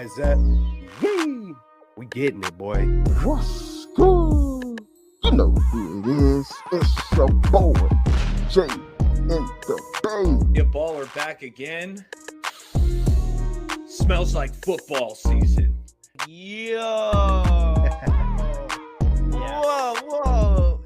Is that? Yee! We getting it, boy. What's good? You know who it is. It's your boy, Jay in the Bay. Your baller back again. Smells like football season. Yo. Yeah. Whoa.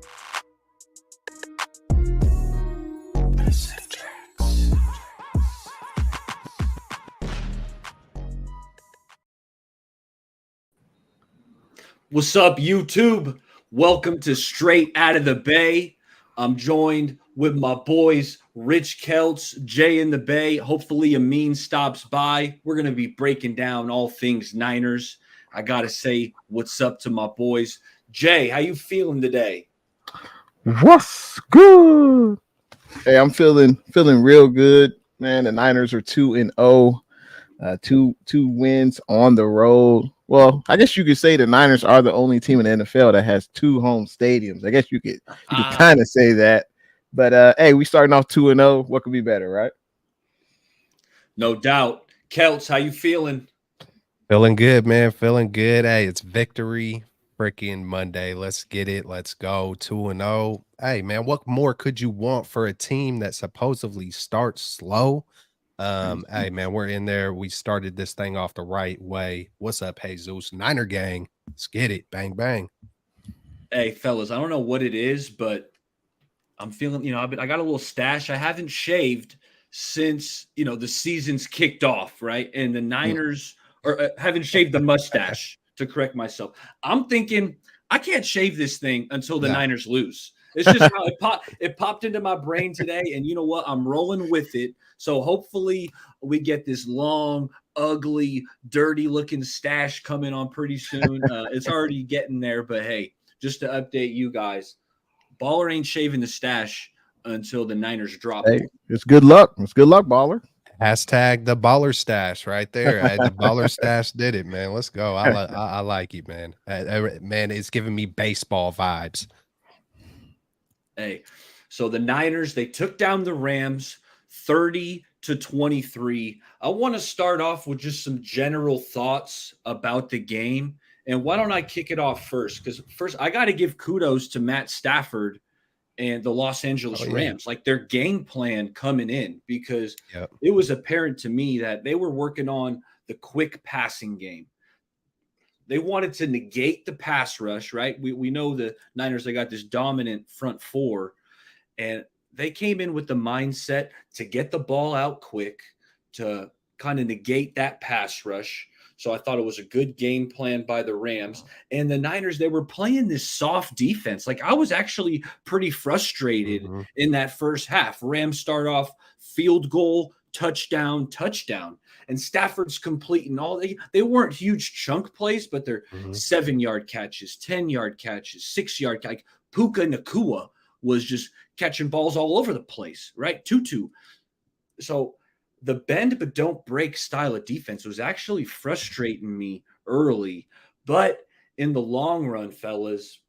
What's up, YouTube? Welcome to Straight Out of the Bay. I'm joined with my boys, Rich Celts, Jay in the Bay. Hopefully, Amin stops by. We're going to be breaking down all things Niners. I got to say what's up to my boys. Jay, how you feeling today? What's good? Hey, I'm feeling real good, man. The Niners are 2-0. Two wins on the road. Well, I guess you could say the Niners are the only team in the NFL that has two home stadiums. I guess you could kind of say that. But hey, we starting off 2-0. What could be better, right? No doubt. Celts, how you feeling? Feeling good, man. Feeling good. Hey, it's victory freaking Monday. Let's get it. Let's go. 2-0. Hey, man, what more could you want for a team that supposedly starts slow? Hey, man, we're in there. We started this thing off the right way. What's up, Jesus? Niner gang. Let's get it. Bang, bang. Hey, fellas, I don't know what it is, but I'm feeling, I got a little stash. I haven't shaved since, the season's kicked off, right? And the Niners haven't shaved the mustache, to correct myself. I'm thinking I can't shave this thing until the Niners lose. It's just how it popped into my brain today. And you know what? I'm rolling with it. So hopefully we get this long, ugly, dirty-looking stash coming on pretty soon. It's already getting there. But, hey, just to update you guys, Baller ain't shaving the stash until the Niners drop. Hey, it's good luck. It's good luck, Baller. Hashtag the baller stash right there. Hey, the baller stash did it, man. Let's go. I like it, man. Man, it's giving me baseball vibes. Hey, so the Niners, they took down the Rams 30-23. I want to start off with just some general thoughts about the game. And why don't I kick it off first? Because first, I got to give kudos to Matt Stafford and the Los Angeles Rams, like their game plan coming in, because it was apparent to me that they were working on the quick passing game. They wanted to negate the pass rush, right? We know the Niners, they got this dominant front four, and they came in with the mindset to get the ball out quick, to kind of negate that pass rush. So I thought it was a good game plan by the Rams. And the Niners, they were playing this soft defense. Like, I was actually pretty frustrated in that first half. Rams start off field goal, touchdown. And Stafford's completing all. They weren't huge chunk plays, but they're 7-yard catches, 10-yard catches, 6-yard catches. Like Puka Nacua was just catching balls all over the place, right? Tutu. So the bend but don't break style of defense was actually frustrating me early. But in the long run, fellas,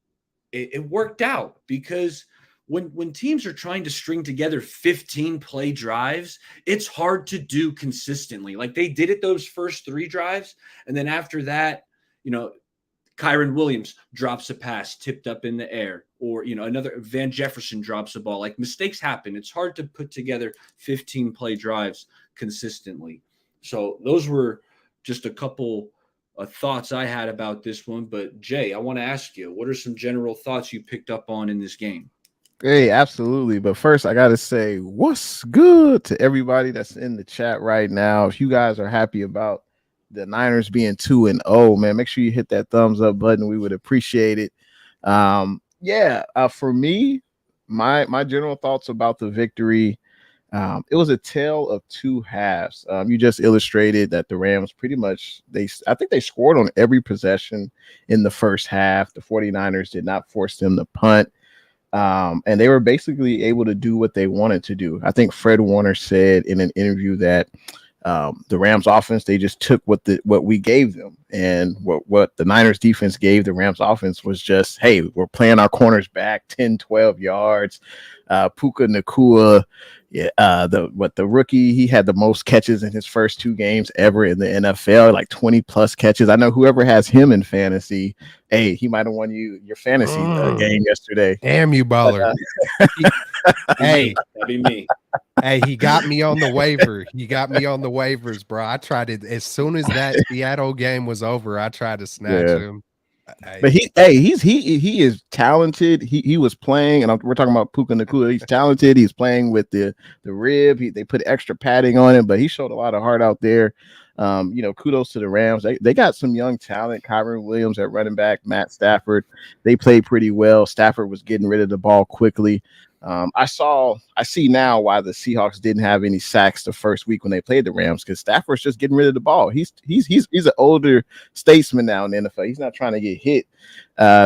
it worked out, because when teams are trying to string together 15-play drives, it's hard to do consistently. Like, they did it those first 3 drives, and then after that, Kyron Williams drops a pass tipped up in the air, or, another Van Jefferson drops a ball. Like, mistakes happen. It's hard to put together 15-play drives consistently. So those were just a couple of thoughts I had about this one. But Jay, I want to ask you, what are some general thoughts you picked up on in this game? Hey, absolutely. But first, I got to say, what's good to everybody that's in the chat right now. If you guys are happy about the Niners being 2-0, man, make sure you hit that thumbs up button. We would appreciate it. For me, my general thoughts about the victory, it was a tale of two halves. You just illustrated that the Rams pretty much, I think they scored on every possession in the first half. The 49ers did not force them to punt. And they were basically able to do what they wanted to do. I think Fred Warner said in an interview that the Rams offense, they just took what we gave them, and what the Niners defense gave the Rams offense was just, hey, we're playing our corners back 10, 12 yards. Puka Nakua, yeah, the rookie, he had the most catches in his first 2 games ever in the NFL, like 20 plus catches. I know whoever has him in fantasy, hey, he might have won you your fantasy game yesterday. Damn you, But, baller. Hey, That'd be me. hey, he got me on the waiver. He got me on the waivers, bro. I tried it as soon as that Seattle game was over. I tried to snatch yeah. him. But he is talented. He was playing, and we're talking about Puka Nakua. He's talented. He's playing with the rib. They put extra padding on him, but he showed a lot of heart out there. Kudos to the Rams. They got some young talent. Kyron Williams at running back, Matt Stafford. They played pretty well. Stafford was getting rid of the ball quickly. I see now why the Seahawks didn't have any sacks the first week when they played the Rams, because Stafford's just getting rid of the ball. He's an older statesman now in the NFL. He's not trying to get hit.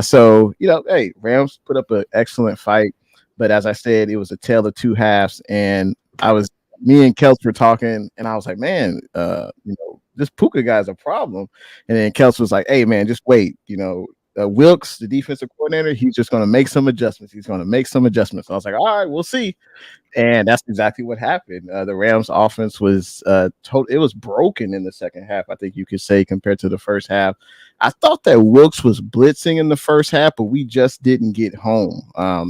So hey, Rams put up an excellent fight, but as I said, it was a tale of 2 halves, and me and Kels were talking, and I was like, man, this Puka guy's a problem, and then Kels was like, hey man, just wait, Wilkes, the defensive coordinator, he's just going to make some adjustments. I was like, all right, we'll see. And that's exactly what happened. The Rams offense was it was broken in the second half, I think you could say, compared to the first half. I thought that Wilkes was blitzing in the first half, but we just didn't get home.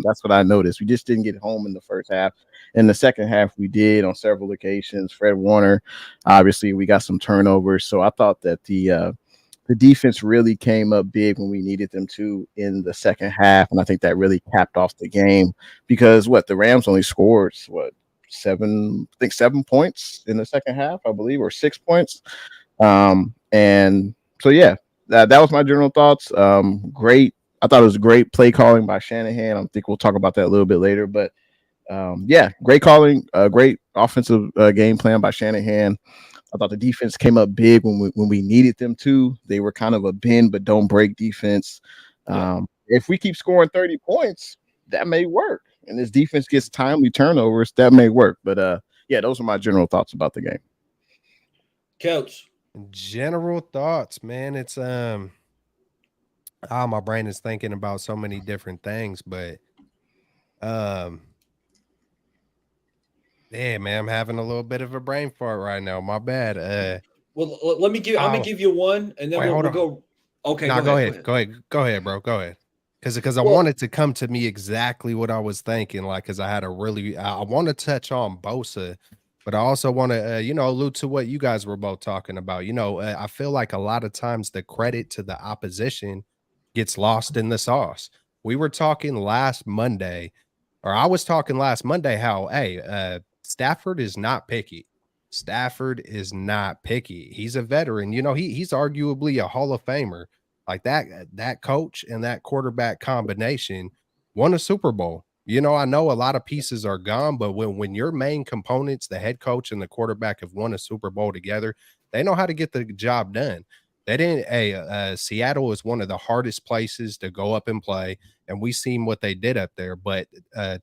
That's what I noticed. We just didn't get home in the first half. In the second half, we did on several occasions. Fred Warner, obviously, we got some turnovers. So I thought that the defense really came up big when we needed them to in the second half, and I think that really capped off the game, because the Rams only scored 7 points in the second half, I believe, or 6 points. And so yeah, that was my general thoughts. Great. I thought it was great play calling by Shanahan. I think we'll talk about that a little bit later, but yeah, great calling, great offensive game plan by Shanahan. I thought the defense came up big when we needed them to. They were kind of a bend but don't break defense. If we keep scoring 30 points, that may work. And this defense gets timely turnovers, that may work. But yeah, those are my general thoughts about the game. Coach. General thoughts, man. It's my brain is thinking about so many different things, but yeah, man, I'm having a little bit of a brain fart right now. My bad. Well, let me give. I'm gonna give you one, and then we'll go. Okay, no, go ahead, bro. Go ahead. Because I wanted to come to me exactly what I was thinking, like, because I had a really, I want to touch on Bosa, but I also want to, allude to what you guys were both talking about. I feel like a lot of times the credit to the opposition gets lost in the sauce. We were talking last Monday, or I was talking last Monday, how, hey, Stafford is not picky. Stafford is not picky. He's a veteran. He's arguably a Hall of Famer. Like that coach and that quarterback combination won a Super Bowl. I know a lot of pieces are gone, but when your main components, the head coach and the quarterback, have won a Super Bowl together, they know how to get the job done. They didn't. Seattle is one of the hardest places to go up and play, and we seen what they did up there. But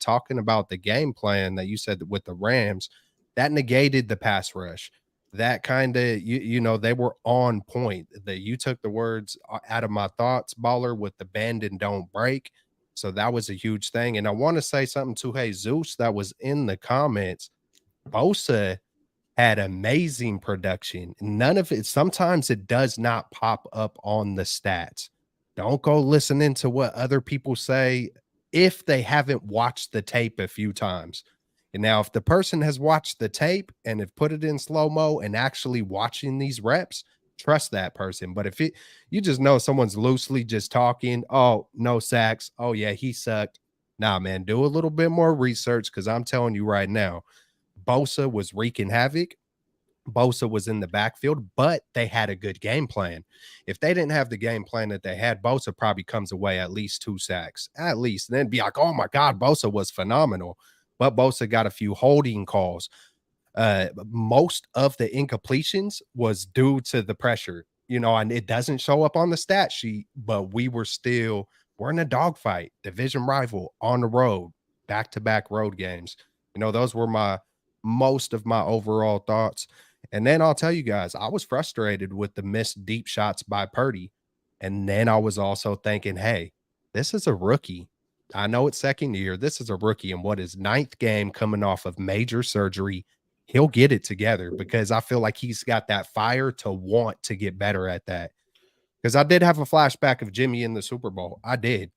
talking about the game plan that you said with the Rams, that negated the pass rush. That kind of they were on point. That you took the words out of my thoughts, baller, with the bend and don't break. So that was a huge thing. And I want to say something to Jesus that was in the comments. Bosa had amazing production. None of it, sometimes it does not pop up on the stats. Don't go listening to what other people say if they haven't watched the tape a few times. And now, if the person has watched the tape and have put it in slow-mo and actually watching these reps, trust that person. But if you just know someone's loosely just talking, oh, no sacks, oh yeah, he sucked. Nah, man, do a little bit more research, because I'm telling you right now, Bosa was wreaking havoc. Bosa was in the backfield, but they had a good game plan. If they didn't have the game plan that they had, Bosa probably comes away at least 2 sacks, at least. And then be like, oh my God, Bosa was phenomenal. But Bosa got a few holding calls. Most of the incompletions was due to the pressure, and it doesn't show up on the stat sheet, but we're in a dogfight, division rival on the road, back-to-back road games. Those were most of my overall thoughts. And then I'll tell you guys, I was frustrated with the missed deep shots by Purdy. And then I was also thinking, hey, this is a rookie. I know it's second year. This is a rookie in what is ninth game coming off of major surgery. He'll get it together because I feel like he's got that fire to want to get better at that. Because I did have a flashback of Jimmy in the Super Bowl. I did.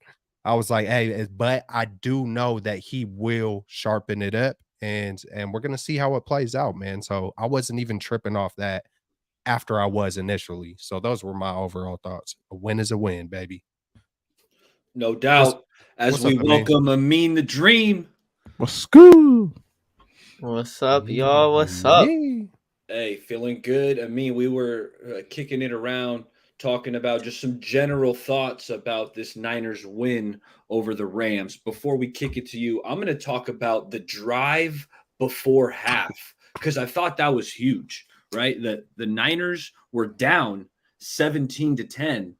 I was like, hey, but I do know that he will sharpen it up and we're gonna see how it plays out, man. So I wasn't even tripping off that after I was initially. So those were my overall thoughts. A win is a win, baby. No What's doubt. As what's we up, man? welcome Amin the Dream. What's good? What's up, y'all? What's up? Me. Hey, feeling good. We were kicking it around, talking about just some general thoughts about this Niners win over the Rams. Before we kick it to you, I'm going to talk about the drive before half because I thought that was huge, right? The Niners were down 17-10,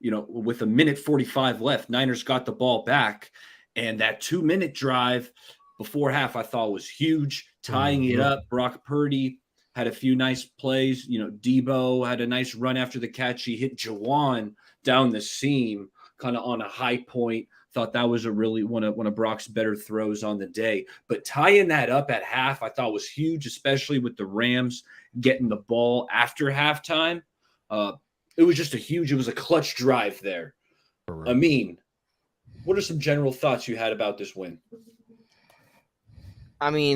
with a minute 45 left. Niners got the ball back, and that 2-minute drive before half I thought was huge, tying it up. Brock Purdy had a few nice plays. Debo had a nice run after the catch. He hit Jawan down the seam, kind of on a high point. Thought that was a really one of Brock's better throws on the day. But tying that up at half, I thought was huge, especially with the Rams getting the ball after halftime. It was just it was a clutch drive there. Amin, what are some general thoughts you had about this win?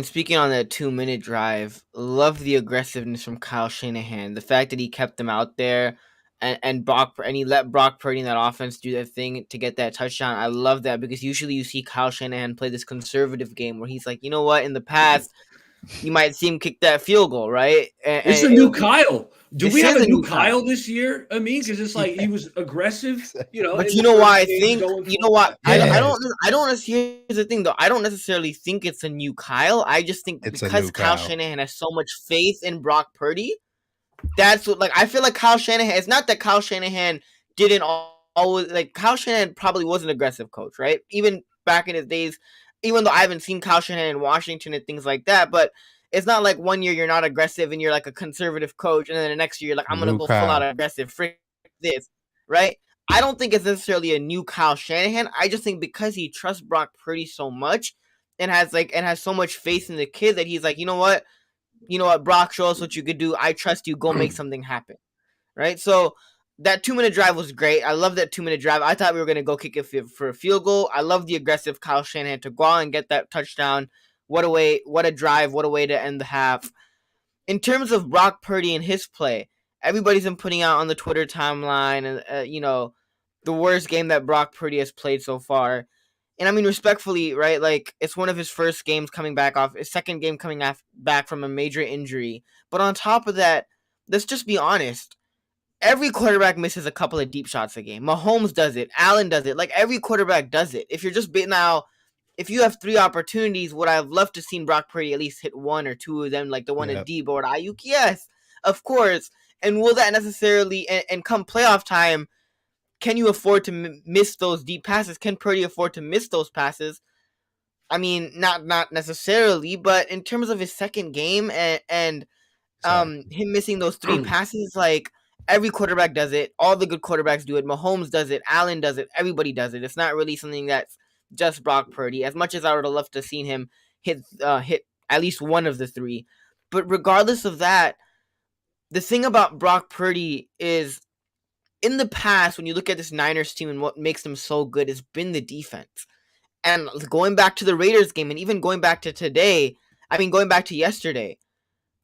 Speaking on that 2-minute drive, love the aggressiveness from Kyle Shanahan. The fact that he kept them out there and he let Brock Purdy in that offense do their thing to get that touchdown. I love that because usually you see Kyle Shanahan play this conservative game where he's like, you know what, in the past, you might see him kick that field goal, right? It's a new Kyle. Do we have a new Kyle Kyle this year? Because it's like he was aggressive, But you know why I think Yeah. I don't necessarily, here's the thing though, I don't necessarily think it's a new Kyle. I just think It's a because new Kyle Kyle. Shanahan has so much faith in Brock Purdy, that's what, like, I feel like Kyle Shanahan, it's not that Kyle Shanahan didn't always, like, Kyle Shanahan probably was an aggressive coach, right? Even back in his days, even though I haven't seen Kyle Shanahan in Washington and things like that, but it's not like one year you're not aggressive and you're like a conservative coach, and then the next year you're like, I'm gonna New go full out Kyle. aggressive, frick this, right? I don't think it's necessarily a new Kyle Shanahan. I just think because he trusts Brock Purdy so much and has so much faith in the kid that he's like, you know what, Brock, show us what you could do. I trust you. Go make something happen, right? So that 2-minute drive was great. I love that 2-minute drive. I thought we were gonna go kick it for a field goal. I love the aggressive Kyle Shanahan to go out and get that touchdown. What a drive! What a way to end the half. In terms of Brock Purdy and his play, everybody's been putting out on the Twitter timeline, and the worst game that Brock Purdy has played so far. And respectfully, right? Like, it's one of his first games coming back off, his second game coming back from a major injury. But on top of that, let's just be honest. Every quarterback misses a couple of deep shots a game. Mahomes does it. Allen does it. Like, every quarterback does it. If you're just now, if you have 3 opportunities, would I have loved to seen Brock Purdy at least hit 1 or 2 of them, like the one at Debo or Ayuk? Yes, of course. And will that necessarily, and come playoff time, can you afford to miss those deep passes? Can Purdy afford to miss those passes? Not necessarily, but in terms of his second game and him missing those 3 passes, like, every quarterback does it. All the good quarterbacks do it. Mahomes does it. Allen does it. Everybody does it. It's not really something that's just Brock Purdy. As much as I would have loved to seen him hit at least one of the 3, but regardless of that, the thing about Brock Purdy is, in the past, when you look at this Niners team and what makes them so good, has been the defense. And going back to the Raiders game, and even going back to today, going back to yesterday,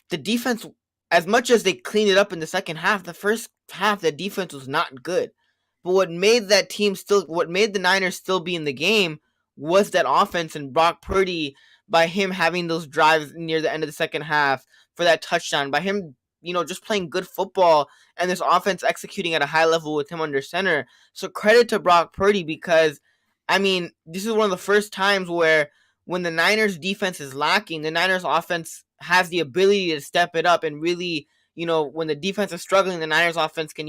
the defense, as much as they cleaned it up in the second half, the first half, the defense was not good. But what made the Niners still be in the game was that offense and Brock Purdy, by him having those drives near the end of the second half for that touchdown, by him, just playing good football and this offense executing at a high level with him under center. So credit to Brock Purdy because, this is one of the first times where when the Niners defense is lacking, the Niners offense has the ability to step it up and really, when the defense is struggling, the Niners offense can,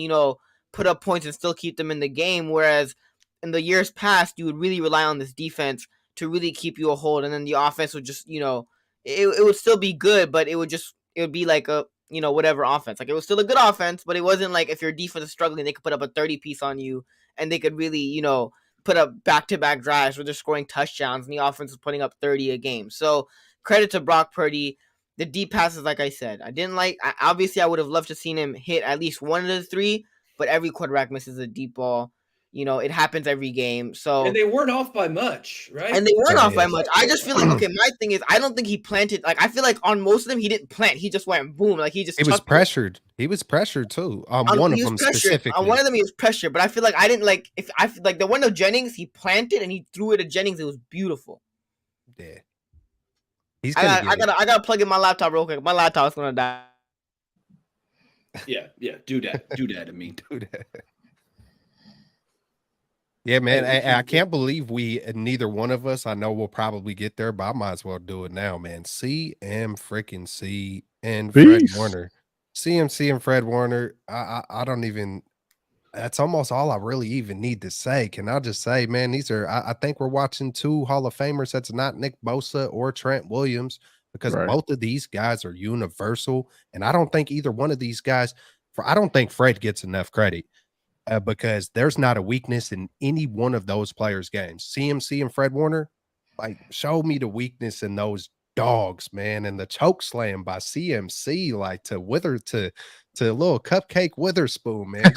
put up points and still keep them in the game. Whereas in the years past, you would really rely on this defense to really keep you a hold. And then the offense would just, it would still be good, but it would be like a, whatever offense. Like, it was still a good offense, but it wasn't like if your defense is struggling, they could put up a 30 piece on you and they could really, put up back-to-back drives where they're scoring touchdowns and the offense is putting up 30 a game. So credit to Brock Purdy. The deep passes, like I said, obviously I would have loved to seen him hit at least one of the three, but every quarterback misses a deep ball. It happens every game. So And they weren't off by much, right? And they weren't off by much. I just feel like, okay, my thing is, I don't think he planted. Like, I feel like on most of them, he didn't plant. He just went boom. Like, he was pressured. He was pressured too. On one of them specifically. On one of them, he was pressured. But I feel like I didn't like, if I feel like the one of Jennings, he planted and he threw it at Jennings. It was beautiful. Yeah. I gotta plug in my laptop real quick. My laptop's gonna die. Yeah. Do that. I mean, do that. Yeah, man. I can't believe neither one of us. I know we'll probably get there, but I might as well do it now, man. CMC and Fred Warner. CMC and Fred Warner. I don't even. That's almost all I really even need to say. Can I just say, man, these are, I think we're watching two Hall of Famers. That's not Nick Bosa or Trent Williams, because both of these guys are universal. And I don't think either one of these guys, I don't think Fred gets enough credit because there's not a weakness in any one of those players' games. CMC and Fred Warner, like, show me the weakness in those dogs, man. And the choke slam by CMC, like to a little cupcake Witherspoon, man.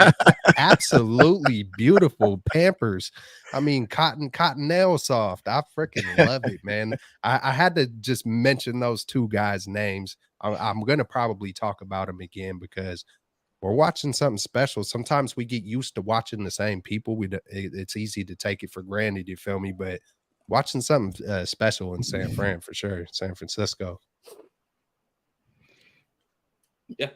Absolutely beautiful Pampers. I mean, cotton nail soft. I freaking love it, man. I had to just mention those two guys' names. I'm gonna probably talk about them again because we're watching something special. Sometimes we get used to watching the same people. It's easy to take it for granted, you feel me? But watching something special in San Fran for sure. San Francisco. Yeah.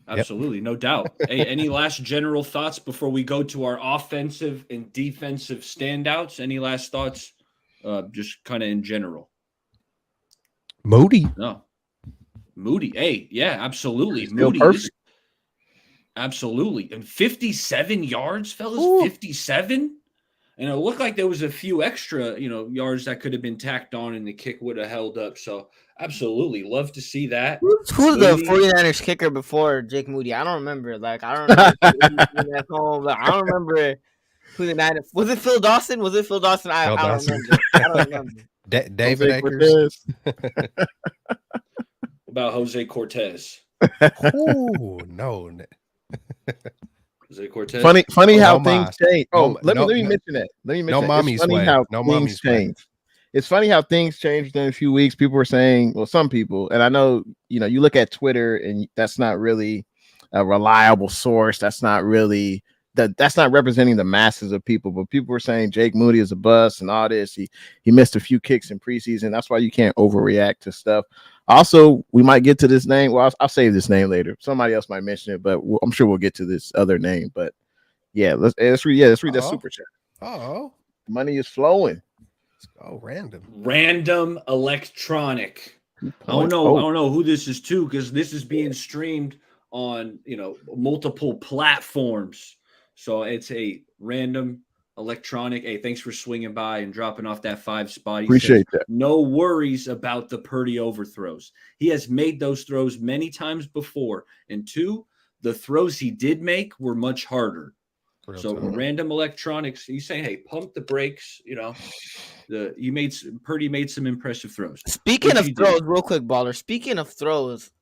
Absolutely, no doubt. Hey, any last general thoughts before we go to our offensive and defensive standouts? Any last thoughts, just kind of in general? Moody. No. Moody. Hey, yeah, absolutely. Still Moody. perfect. Absolutely. And 57 yards, fellas. Ooh. 57? And it looked like there was a few extra, yards that could have been tacked on and the kick would have held up. So absolutely. Love to see that. Who's the 49ers kicker before Jake Moody? I don't remember. Like, I don't remember at home, but I don't remember who the Niners. Was it Phil Dawson? I don't remember. I don't remember. David Akers. About Jose Cortez. Oh, no. Jose Cortez. Funny how things change. Let me mention that. Mommy's way. Things change. It's funny how things changed in a few weeks. People were saying, well, some people, and I know, you look at Twitter and that's not really a reliable source. That's not really that's not representing the masses of people, but people were saying Jake Moody is a bust and all this. He missed a few kicks in preseason. That's why you can't overreact to stuff. Also, we might get to this name. Well, I'll save this name later. Somebody else might mention it, but I'm sure we'll get to this other name. But yeah, let's read that super chat. Oh, money is flowing. Let's go random electronic. I don't know who this is to, because this is being streamed on multiple platforms. So it's a random electronic. Hey, thanks for swinging by and dropping off that 5 spot. Appreciate that. No worries about the Purdy overthrows. He has made those throws many times before. And 2, the throws he did make were much harder. Random electronics. He's saying, hey, pump the brakes. Purdy made some impressive throws. Speaking of throws, real quick, baller. Speaking of throws,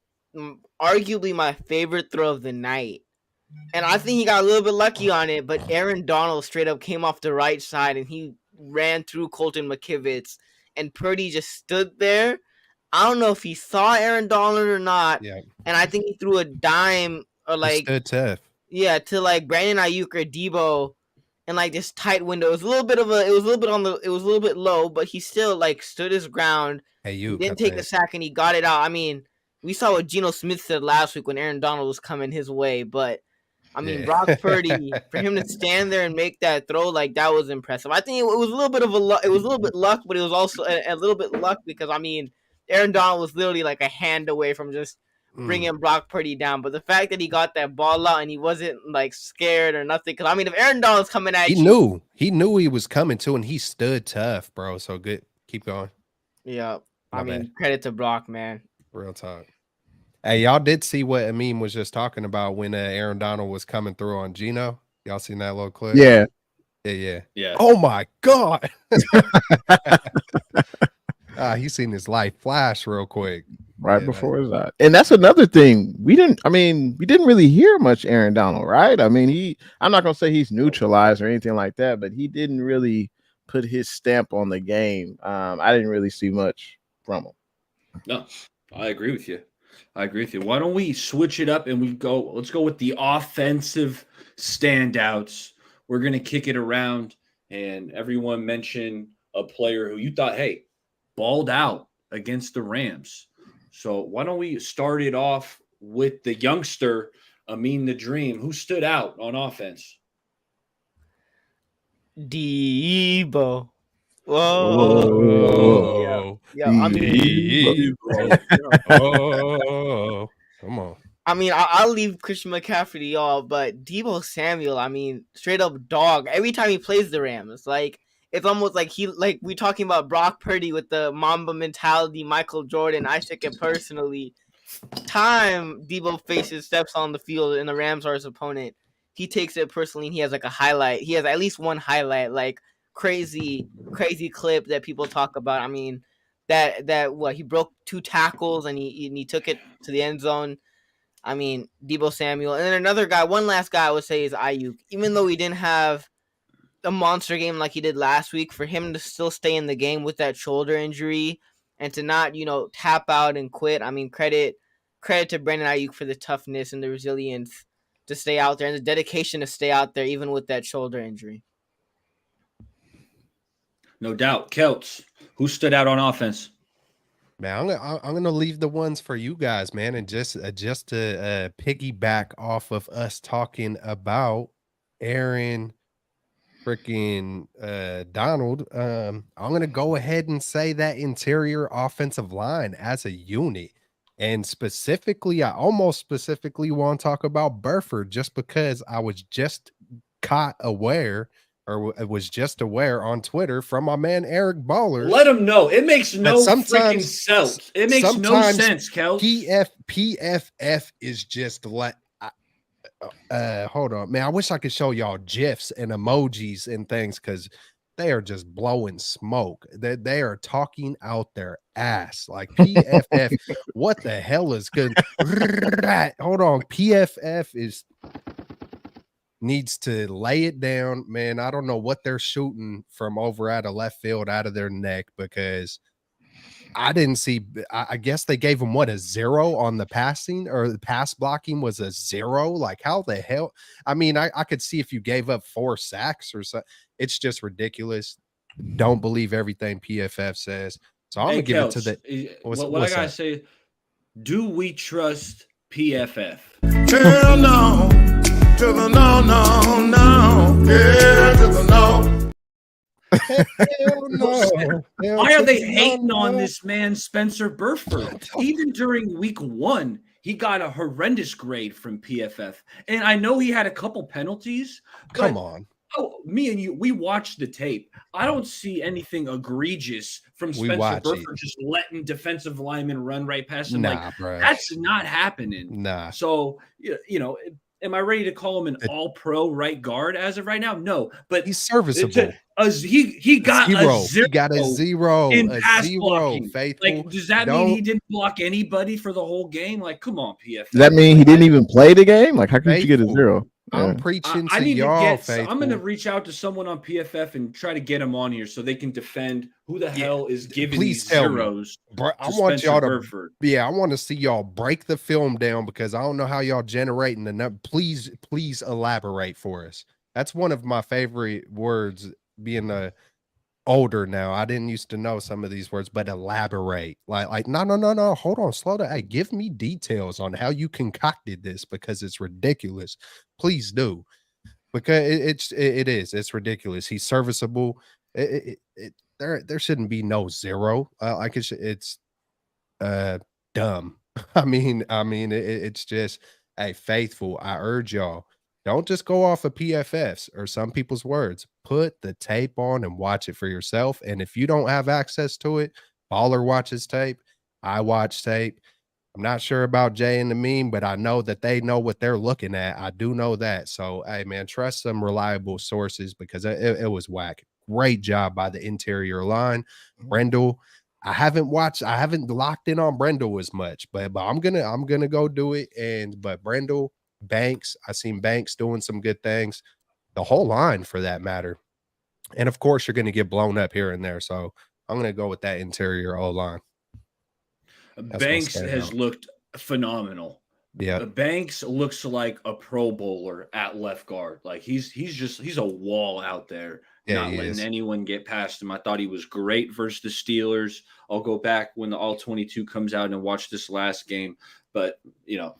arguably my favorite throw of the night. And I think he got a little bit lucky on it, but Aaron Donald straight up came off the right side and he ran through Colton McKivitz, and Purdy just stood there. I don't know if he saw Aaron Donald or not. Yeah. And I think he threw a dime or he stood tough. Yeah, to like Brandon Ayuk or Debo in like this tight window. It was a little bit low, but he still like stood his ground. He didn't take the sack and he got it out. I mean, we saw what Geno Smith said last week when Aaron Donald was coming his way, but I mean, Brock Purdy, for him to stand there and make that throw, like, that was impressive. I think it was a little bit of luck, but it was also a little bit luck because, I mean, Aaron Donald was literally like a hand away from just bringing Brock Purdy down. But the fact that he got that ball out and he wasn't like scared or nothing, because I mean, if Aaron Donald's coming at you, he knew he was coming too, and he stood tough, bro. So good, keep going. Yeah, I mean, credit to Brock, man. Real talk. Hey, y'all did see what Amin was just talking about when Aaron Donald was coming through on Geno? Y'all seen that little clip? Yeah. Yeah. Oh my God. He's seen his life flash real quick. Right before his eyes. And that's another thing. We didn't really hear much Aaron Donald, right? I mean, I'm not gonna say he's neutralized or anything like that, but he didn't really put his stamp on the game. I didn't really see much from him. No, I agree with you. Why don't we switch it up and let's go with the offensive standouts. We're going to kick it around and everyone mention a player who you thought, hey, balled out against the Rams. So why don't we start it off with the youngster, Amin the Dream, who stood out on offense? Debo. Whoa. Yeah. I mean, Oh, come on. I mean, I'll leave Christian McCaffrey to y'all, but Debo Samuel, I mean, straight up dog. Every time he plays the Rams, like it's almost like we talking about Brock Purdy with the Mamba mentality, Michael Jordan. I took it personally. Time Debo faces steps on the field and the Rams are his opponent, he takes it personally. And he has like a highlight. He has at least one highlight, like crazy clip that people talk about. I mean, that what he broke 2 tackles and he took it to the end zone. I mean, Debo Samuel. And then another guy, one last guy I would say is Ayuk. Even though he didn't have a monster game like he did last week, for him to still stay in the game with that shoulder injury and to not, tap out and quit. I mean, credit to Brandon Ayuk for the toughness and the resilience to stay out there and the dedication to stay out there even with that shoulder injury. No doubt. Kelts, who stood out on offense? Man, I'm gonna leave the ones for you guys, man, and just to piggyback off of us talking about Aaron freaking Donald. I'm gonna go ahead and say that interior offensive line as a unit, and specifically, I almost specifically want to talk about Burford just because I was just caught aware. Or was just aware on Twitter from my man Eric Ballers. Let him know. It makes no freaking sense. It makes no sense, Kel. PFF is just like, hold on, man. I wish I could show y'all GIFs and emojis and things because they are just blowing smoke. They are talking out their ass. Like PFF, what the hell is good? Hold on, PFF needs to lay it down, man. I don't know what they're shooting from over out of left field out of their neck because I didn't see. I guess they gave him a 0 on the passing, or the pass blocking was a 0. Like how the hell? I mean, I could see if you gave up 4 sacks or so. It's just ridiculous. Don't believe everything PFF says. So I'm gonna give it to the. What I gotta say, do we trust PFF? Hell no. To the no. Yeah, to the no. Hell no. Why are they hating on this man, Spencer Burford? Even during week 1, he got a horrendous grade from PFF. And I know he had a couple penalties. Come on. Oh, me and you, we watched the tape. I don't see anything egregious from Spencer Burford just letting defensive linemen run right past him. That's not happening. Nah. So, am I ready to call him an all-pro right guard as of right now? No, but he's serviceable. He got a 0. He got a 0 in pass blocking. Faithful. Like, does that mean he didn't block anybody for the whole game? Like, come on, PFF. Does that mean he didn't even play the game? Like, how could you get a 0? I'm preaching to y'all, Faithful. I'm going to reach out to someone on PFF and try to get him on here so they can defend who the hell is giving these zeros. I want y'all to. Yeah, I want to see y'all break the film down because I don't know how y'all generating the number. Please elaborate for us. That's one of my favorite words. Being older now, I didn't used to know some of these words, but elaborate. Like no, hold on, slow down. Hey, give me details on how you concocted this because it's ridiculous. Please do, because it's ridiculous. He's serviceable. There shouldn't be no 0. Like it's dumb. I mean, it's just, hey, Faithful, I urge y'all, don't just go off of PFFs or some people's words. Put the tape on and watch it for yourself. And if you don't have access to it, Baller watches tape. I watch tape. I'm not sure about Jay and the meme, but I know that they know what they're looking at. I do know that. So, hey, man, trust some reliable sources because it was whack. Great job by the interior line. Brendel, I haven't locked in on Brendel as much, but I'm gonna go do it. But Brendel, Banks, I seen Banks doing some good things. The whole line for that matter. And of course, you're gonna get blown up here and there. So I'm gonna go with that interior O line. That's my Banks has standout. looked phenomenal. Yeah. Banks looks like a Pro Bowler at left guard. Like he's a wall out there, Yeah, not he letting is. anyone get past him. I thought he was great versus the Steelers. I'll go back when the All 22 comes out and watch this last game. But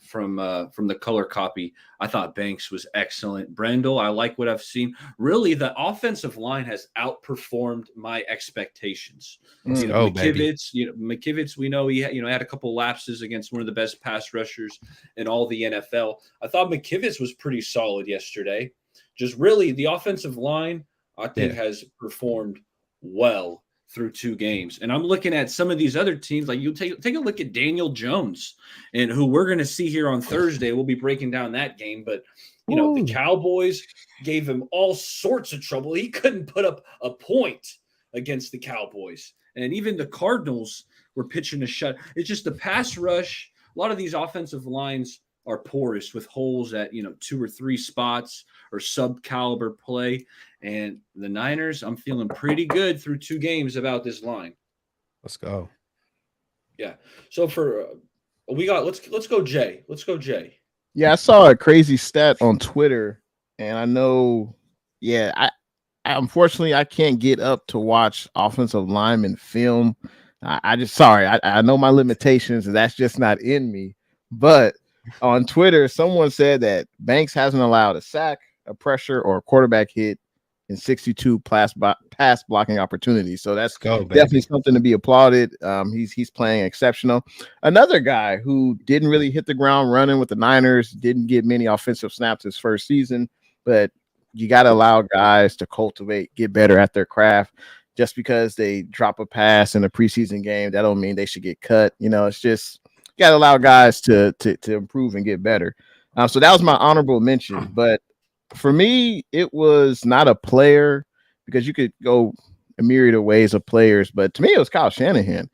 from the color copy, I thought Banks was excellent. Brendel, I like what I've seen. Really, the offensive line has outperformed my expectations. Let's go, baby. McKivitz, we know he had a couple lapses against one of the best pass rushers in all the NFL. I thought McKivitz was pretty solid yesterday. Just really, the offensive line, I think, Yeah. has performed well through 2 games. And I'm looking at some of these other teams, like you take a look at Daniel Jones, and who we're going to see here on Thursday. We'll be breaking down that game, but the Woo. Cowboys gave him all sorts of trouble. He couldn't put up a point against the Cowboys. And even the Cardinals were pitching a shut. It's just the pass rush. A lot of these offensive lines are porous with holes at 2 or 3 spots or sub-caliber play. And the Niners, I'm feeling pretty good through 2 games about this line. Let's go. Yeah. So let's go Jay. Let's go Jay. Yeah, I saw a crazy stat on Twitter, and I know, yeah, I unfortunately I can't get up to watch offensive lineman film. I just sorry, I know my limitations, and that's just not in me. But on Twitter, someone said that Banks hasn't allowed a sack, a pressure, or a quarterback hit in 62 pass blocking opportunities. So that's Let's go, baby. definitely something to be applauded. He's playing exceptional. Another guy who didn't really hit the ground running with the Niners, didn't get many offensive snaps his first season, but you got to allow guys to cultivate, get better at their craft. Just because they drop a pass in a preseason game, that don't mean they should get cut. It's just you got to allow guys to improve and get better. So that was my honorable mention. But for me, it was not a player because you could go a myriad of ways of players. But to me, it was Kyle Shanahan.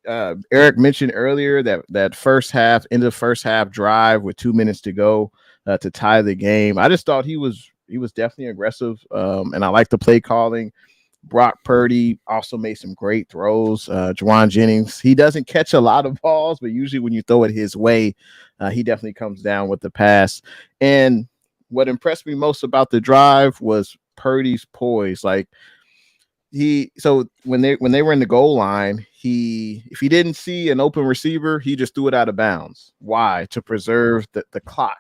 Eric mentioned earlier that first half, into the first half drive with 2 minutes to go to tie the game. I just thought he was definitely aggressive, and I like the play calling. Brock Purdy also made some great throws. Juwan Jennings, he doesn't catch a lot of balls, but usually when you throw it his way, he definitely comes down with the pass. And what impressed me most about the drive was Purdy's poise. Like so when they were in the goal line, if he didn't see an open receiver, he just threw it out of bounds. Why? To preserve the clock.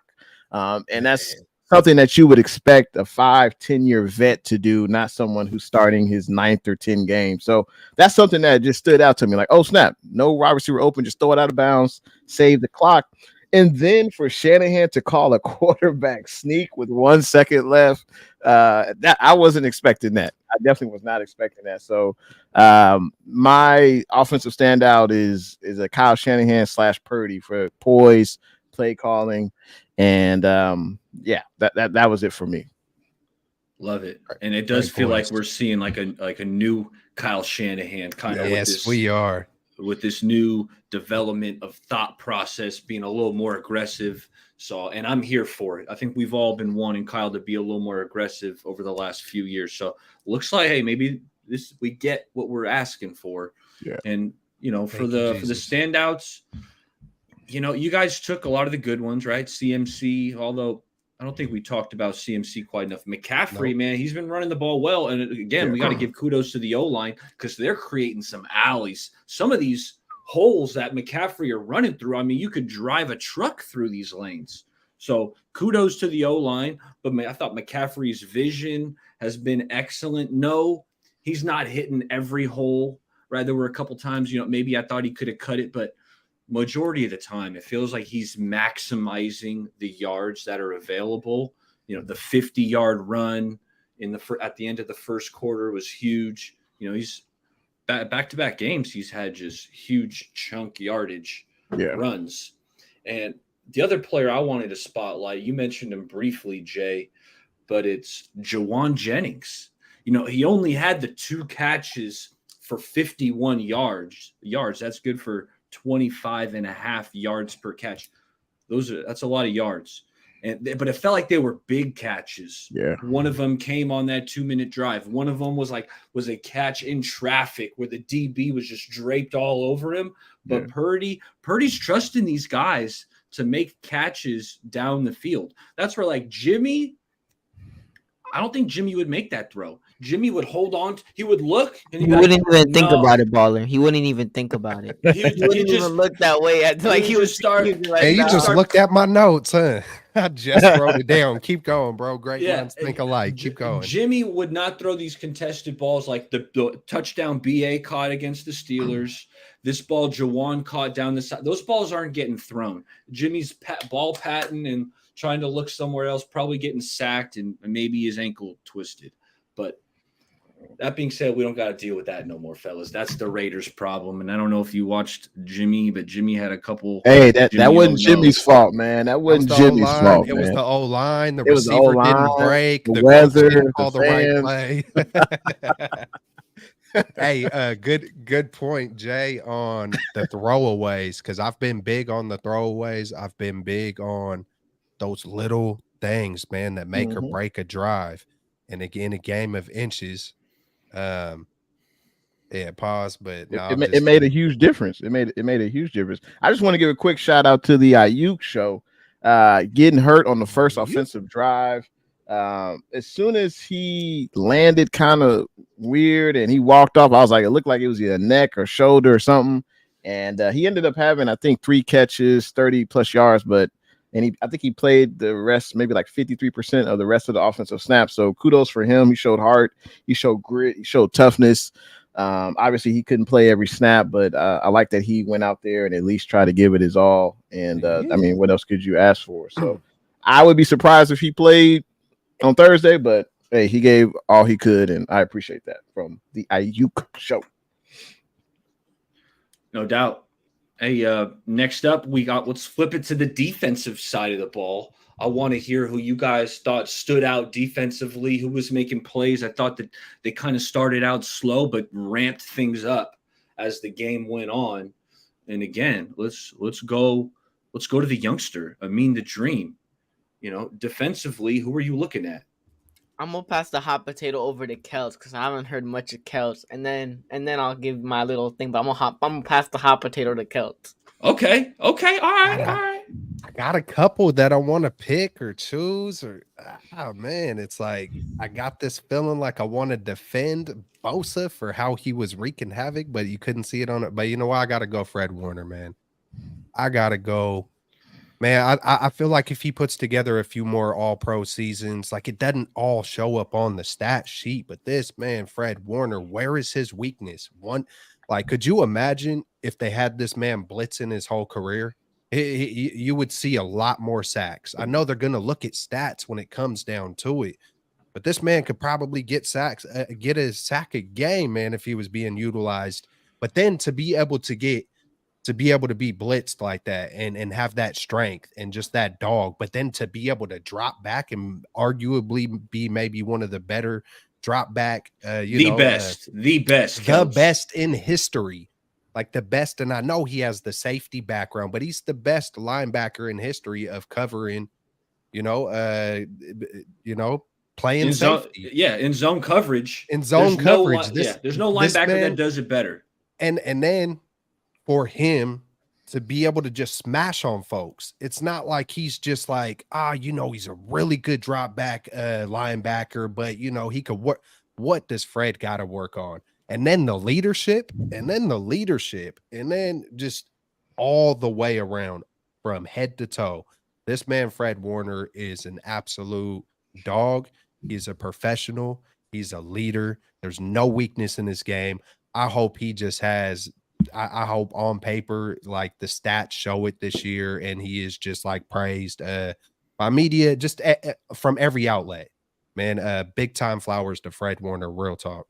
And that's something that you would expect a 5-10 year vet to do, not someone who's starting his 9th or 10th game. So that's something that just stood out to me. Like, oh snap, no wide receiver open, just throw it out of bounds, save the clock. And then for Shanahan to call a quarterback sneak with 1 second left, that I wasn't expecting that. I definitely was not expecting that. So my offensive standout is a Kyle Shanahan / Purdy for poise, play calling, and that was it for me. Love it. And it does feel poised. like we're seeing like a new Kyle Shanahan kind of Yes, we are. with this new development of thought process, being a little more aggressive. So, and I'm here for it. I think we've all been wanting Kyle to be a little more aggressive over the last few years. So looks like, hey, maybe we get what we're asking for. Yeah. And for Thank the you, Jesus. standouts, you guys took a lot of the good ones, right? CMC, although I don't think we talked about CMC quite enough. McCaffrey, Nope. man, he's been running the ball well. And again, we got to give kudos to the O-line because they're creating some alleys. Some of these holes that McCaffrey are running through, I mean, you could drive a truck through these lanes. So kudos to the O-line. But I thought McCaffrey's vision has been excellent. No, he's not hitting every hole, right? There were a couple times, maybe I thought he could have cut it, but majority of the time, it feels like he's maximizing the yards that are available. The 50-yard run at the end of the first quarter was huge. He's back-to-back games. He's had just huge chunk yardage runs. And the other player I wanted to spotlight, you mentioned him briefly, Jay, but it's Jawan Jennings. He only had the 2 catches for 51 yards. That's good for 25 and a half yards per catch. That's a lot of yards. But it felt like they were big catches. Yeah. One of them came on that 2-minute drive. One of them was a catch in traffic where the DB was just draped all over him. But Purdy's trusting these guys to make catches down the field. That's where Jimmy, I don't think Jimmy would make that throw. Jimmy would hold on. He would look. And he wouldn't even think about it, Baller. He wouldn't even think about it. He wouldn't even look that way. He would start. Hey, you just looked at my notes, huh? I just wrote it down. Keep going, bro. Great minds think alike. Keep going. Jimmy would not throw these contested balls like the touchdown BA caught against the Steelers. This ball Jawan caught down the side. Those balls aren't getting thrown. Jimmy's ball patting and trying to look somewhere else, probably getting sacked and maybe his ankle twisted. But that being said, we don't got to deal with that no more, fellas. That's the Raiders' problem. And I don't know if you watched Jimmy, but Jimmy had a couple. Hey, that wasn't Jimmy's fault, man. That wasn't Jimmy's fault. It was the O-line. The receiver didn't break. The weather, didn't call the right play. Hey, good point, Jay, on the throwaways, because I've been big on the throwaways. I've been big on those little things, man, that make or break a drive. And again, a game of inches. Pause, but no, it made a huge difference. It made a huge difference. I just want to give a quick shout out to the Ayuk show, getting hurt on the first offensive drive. As soon as he landed kind of weird and he walked off, I was like, it looked like it was either neck or shoulder or something. And he ended up having, I think, 3 catches, 30 plus yards, I think he played the rest, maybe like 53% of the rest of the offensive snaps. So kudos for him. He showed heart, he showed grit, he showed toughness. Obviously he couldn't play every snap, but I like that he went out there and at least tried to give it his all. And I mean, what else could you ask for? So I would be surprised if he played on Thursday, but hey, he gave all he could, and I appreciate that from the Ayuk show. No doubt. Hey, next up, let's flip it to the defensive side of the ball. I want to hear who you guys thought stood out defensively, who was making plays. I thought that they kind of started out slow, but ramped things up as the game went on. And again, let's go to the youngster, Amin the Dream. Defensively, who are you looking at? I'm gonna pass the hot potato over to Kels because I haven't heard much of Kels, and then I'll give my little thing. But I'm gonna pass the hot potato to Kels. Okay, all right. I got a couple that I want to pick or choose, man, it's like I got this feeling like I want to defend Bosa for how he was wreaking havoc, but you couldn't see it on it. But you know what? I got to go Fred Warner, man. I got to go. Man, I feel like if he puts together a few more all-pro seasons, like it doesn't all show up on the stat sheet, but this man, Fred Warner, where is his weakness? Could you imagine if they had this man blitzing his whole career? You would see a lot more sacks. I know they're going to look at stats when it comes down to it, but this man could probably get a sack a game, man, if he was being utilized. But then to be able to be blitzed like that and have that strength and just that dog, but then to be able to drop back and arguably be maybe one of the better drop back, the best in history, like the best. And I know he has the safety background, but he's the best linebacker in history of covering, playing in safety. In zone coverage. There's no linebacker that does it better. And then for him to be able to just smash on folks, it's not like he's just like, he's a really good drop back linebacker, but he could work. What does Fred got to work on? And then the leadership, and then just all the way around from head to toe. This man, Fred Warner, is an absolute dog. He's a professional. He's a leader. There's no weakness in his game. I hope he just has, I hope on paper, like the stats show it this year, and he is just like praised by media, just from every outlet. Man, big time flowers to Fred Warner, real talk.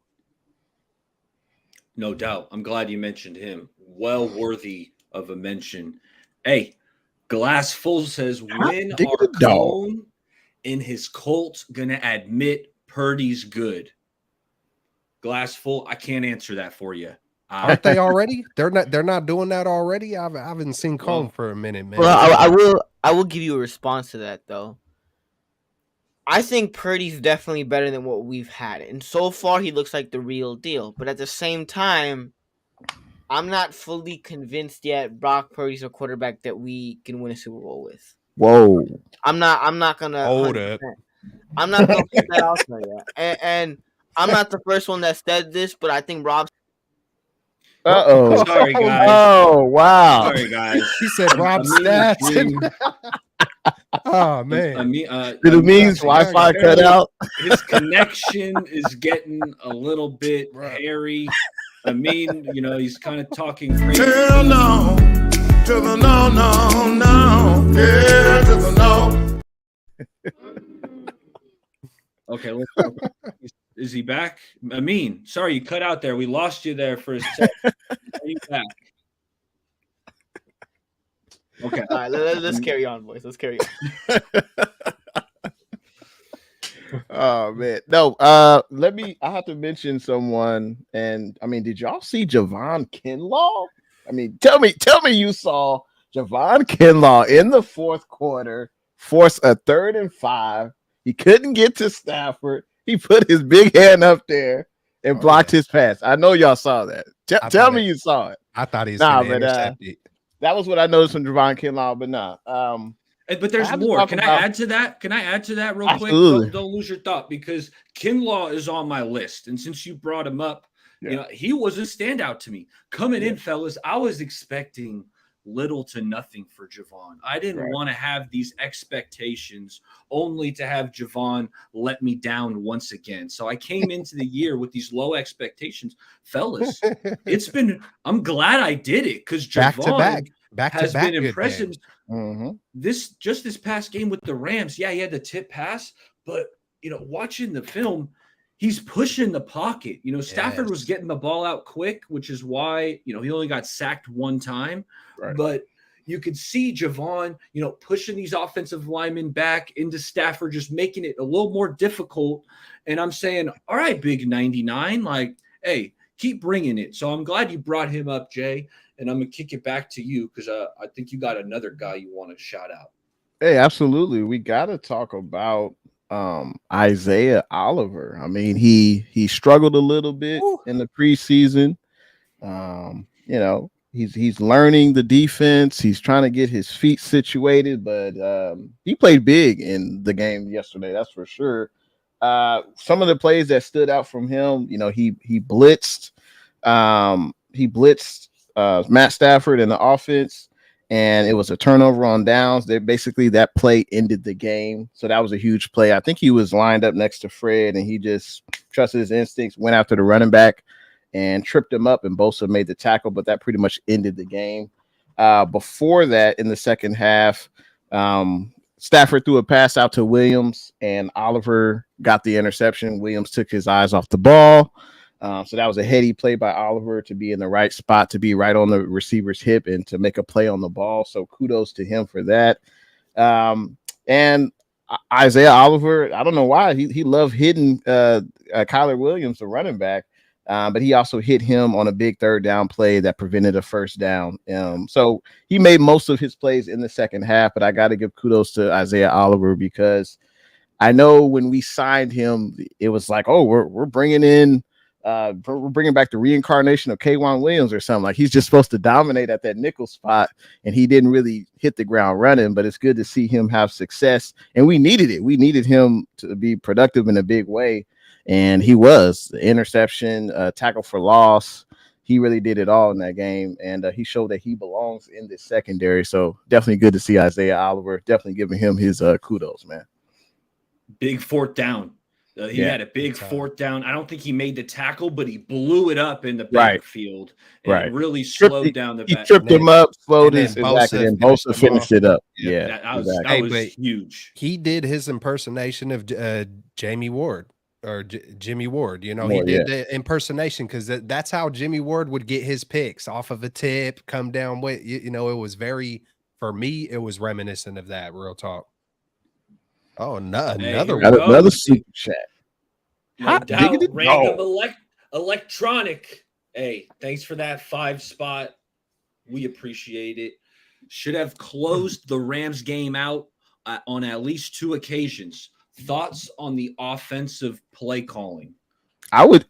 No doubt. I'm glad you mentioned him. Well worthy of a mention. Hey, Glass Full says, when diggity are dog. Cone and his Colts gonna admit Purdy's good? Glass Full, I can't answer that for you. Aren't they already? They're not doing that already. I haven't seen Cone for a minute, man. Well, I will give you a response to that though. I think Purdy's definitely better than what we've had, and so far he looks like the real deal. But at the same time, I'm not fully convinced yet Brock Purdy's a quarterback that we can win a Super Bowl with. Whoa. I'm not gonna Hold 100%. up. I'm not gonna put that out there yet. And I'm not the first one that said this, but I think Rob. Uh-oh. Sorry, guys. Oh, wow. Sorry, guys. He said Rob Stats. Oh man. Did it mean Wi-Fi cut out? His connection is getting a little bit hairy. Amin, he's kind of talking crazy. Hell no, to the no, no, no. Yeah, to the no. Okay, let's go. Is he back? Amin, sorry, you cut out there. We lost you there for a second. Are you back? Okay. All right, let's carry on, boys. Let's carry on. Oh man, no. I have to mention someone, and I mean, did y'all see Javon Kinlaw? I mean, tell me you saw Javon Kinlaw in the fourth quarter force a 3rd and 5. He couldn't get to Stafford. He put his big hand up there and blocked his pass. I know y'all saw that. Tell me you saw it. I thought he was going to intercept it. That was what I noticed from Javon Kinlaw, but nah. But there's more. Can I add to that? Can I add to that real quick? Don't lose your thought, because Kinlaw is on my list. And since you brought him up, he was a standout to me. Coming in, fellas, I was expecting little to nothing for Javon. I didn't want to have these expectations only to have Javon let me down once again. So I came into the year with these low expectations. Fellas, I'm glad I did it, because Javon has been impressive. This past game with the Rams, he had the tip pass, but watching the film, he's pushing the pocket. Stafford was getting the ball out quick, which is why he only got sacked one time. But you could see Javon, pushing these offensive linemen back into Stafford, just making it a little more difficult. And I'm saying, all right, big 99, like, hey, keep bringing it. So I'm glad you brought him up, Jay. And I'm going to kick it back to you, because I think you got another guy you want to shout out. Hey, absolutely. We got to talk about Isaiah Oliver. I mean, he struggled a little bit in the preseason. He's learning the defense. He's trying to get his feet situated, but he played big in the game yesterday. That's for sure. Some of the plays that stood out from him, he blitzed. He blitzed Matt Stafford in the offense, and it was a turnover on downs. That play ended the game. So that was a huge play. I think he was lined up next to Fred, and he just trusted his instincts, went after the running back and tripped him up, and Bosa made the tackle, but that pretty much ended the game. Before that, in the second half, Stafford threw a pass out to Williams, and Oliver got the interception. Williams took his eyes off the ball. So that was a heady play by Oliver to be in the right spot, to be right on the receiver's hip, and to make a play on the ball. So kudos to him for that. And Isaiah Oliver, I don't know why he loved hitting Kyler Williams, the running back, but he also hit him on a big 3rd down play that prevented a 1st down. So he made most of his plays in the second half, but I got to give kudos to Isaiah Oliver, because I know when we signed him, it was like, oh, we're bringing in. We're bringing back the reincarnation of K'Wan Williams or something. Like, he's just supposed to dominate at that nickel spot, and he didn't really hit the ground running. But it's good to see him have success, and we needed it. We needed him to be productive in a big way, and he was. The interception, tackle for loss, he really did it all in that game, and he showed that he belongs in this secondary. So definitely good to see Isaiah Oliver. Definitely giving him his kudos, man. Big 4th down. He had a big 4th down. I don't think he made the tackle, but he blew it up in the backfield and really slowed down the back. He tripped him up, slowed his exactly, and Bosa finished it up. Yeah, that was huge. He did his impersonation of Jamie Ward or Jimmy Ward. He did the impersonation, because that's how Jimmy Ward would get his picks, off of a tip, come down with. It was very for me, it was reminiscent of that. Real talk. Oh, no, Hey, another here we one. go. Another super chat. No Hot doubt. diggity Random dog. electronic. Hey, thanks for that 5 spot. We appreciate it. Should have closed the Rams game out on at least 2 occasions. Thoughts on the offensive play calling? I would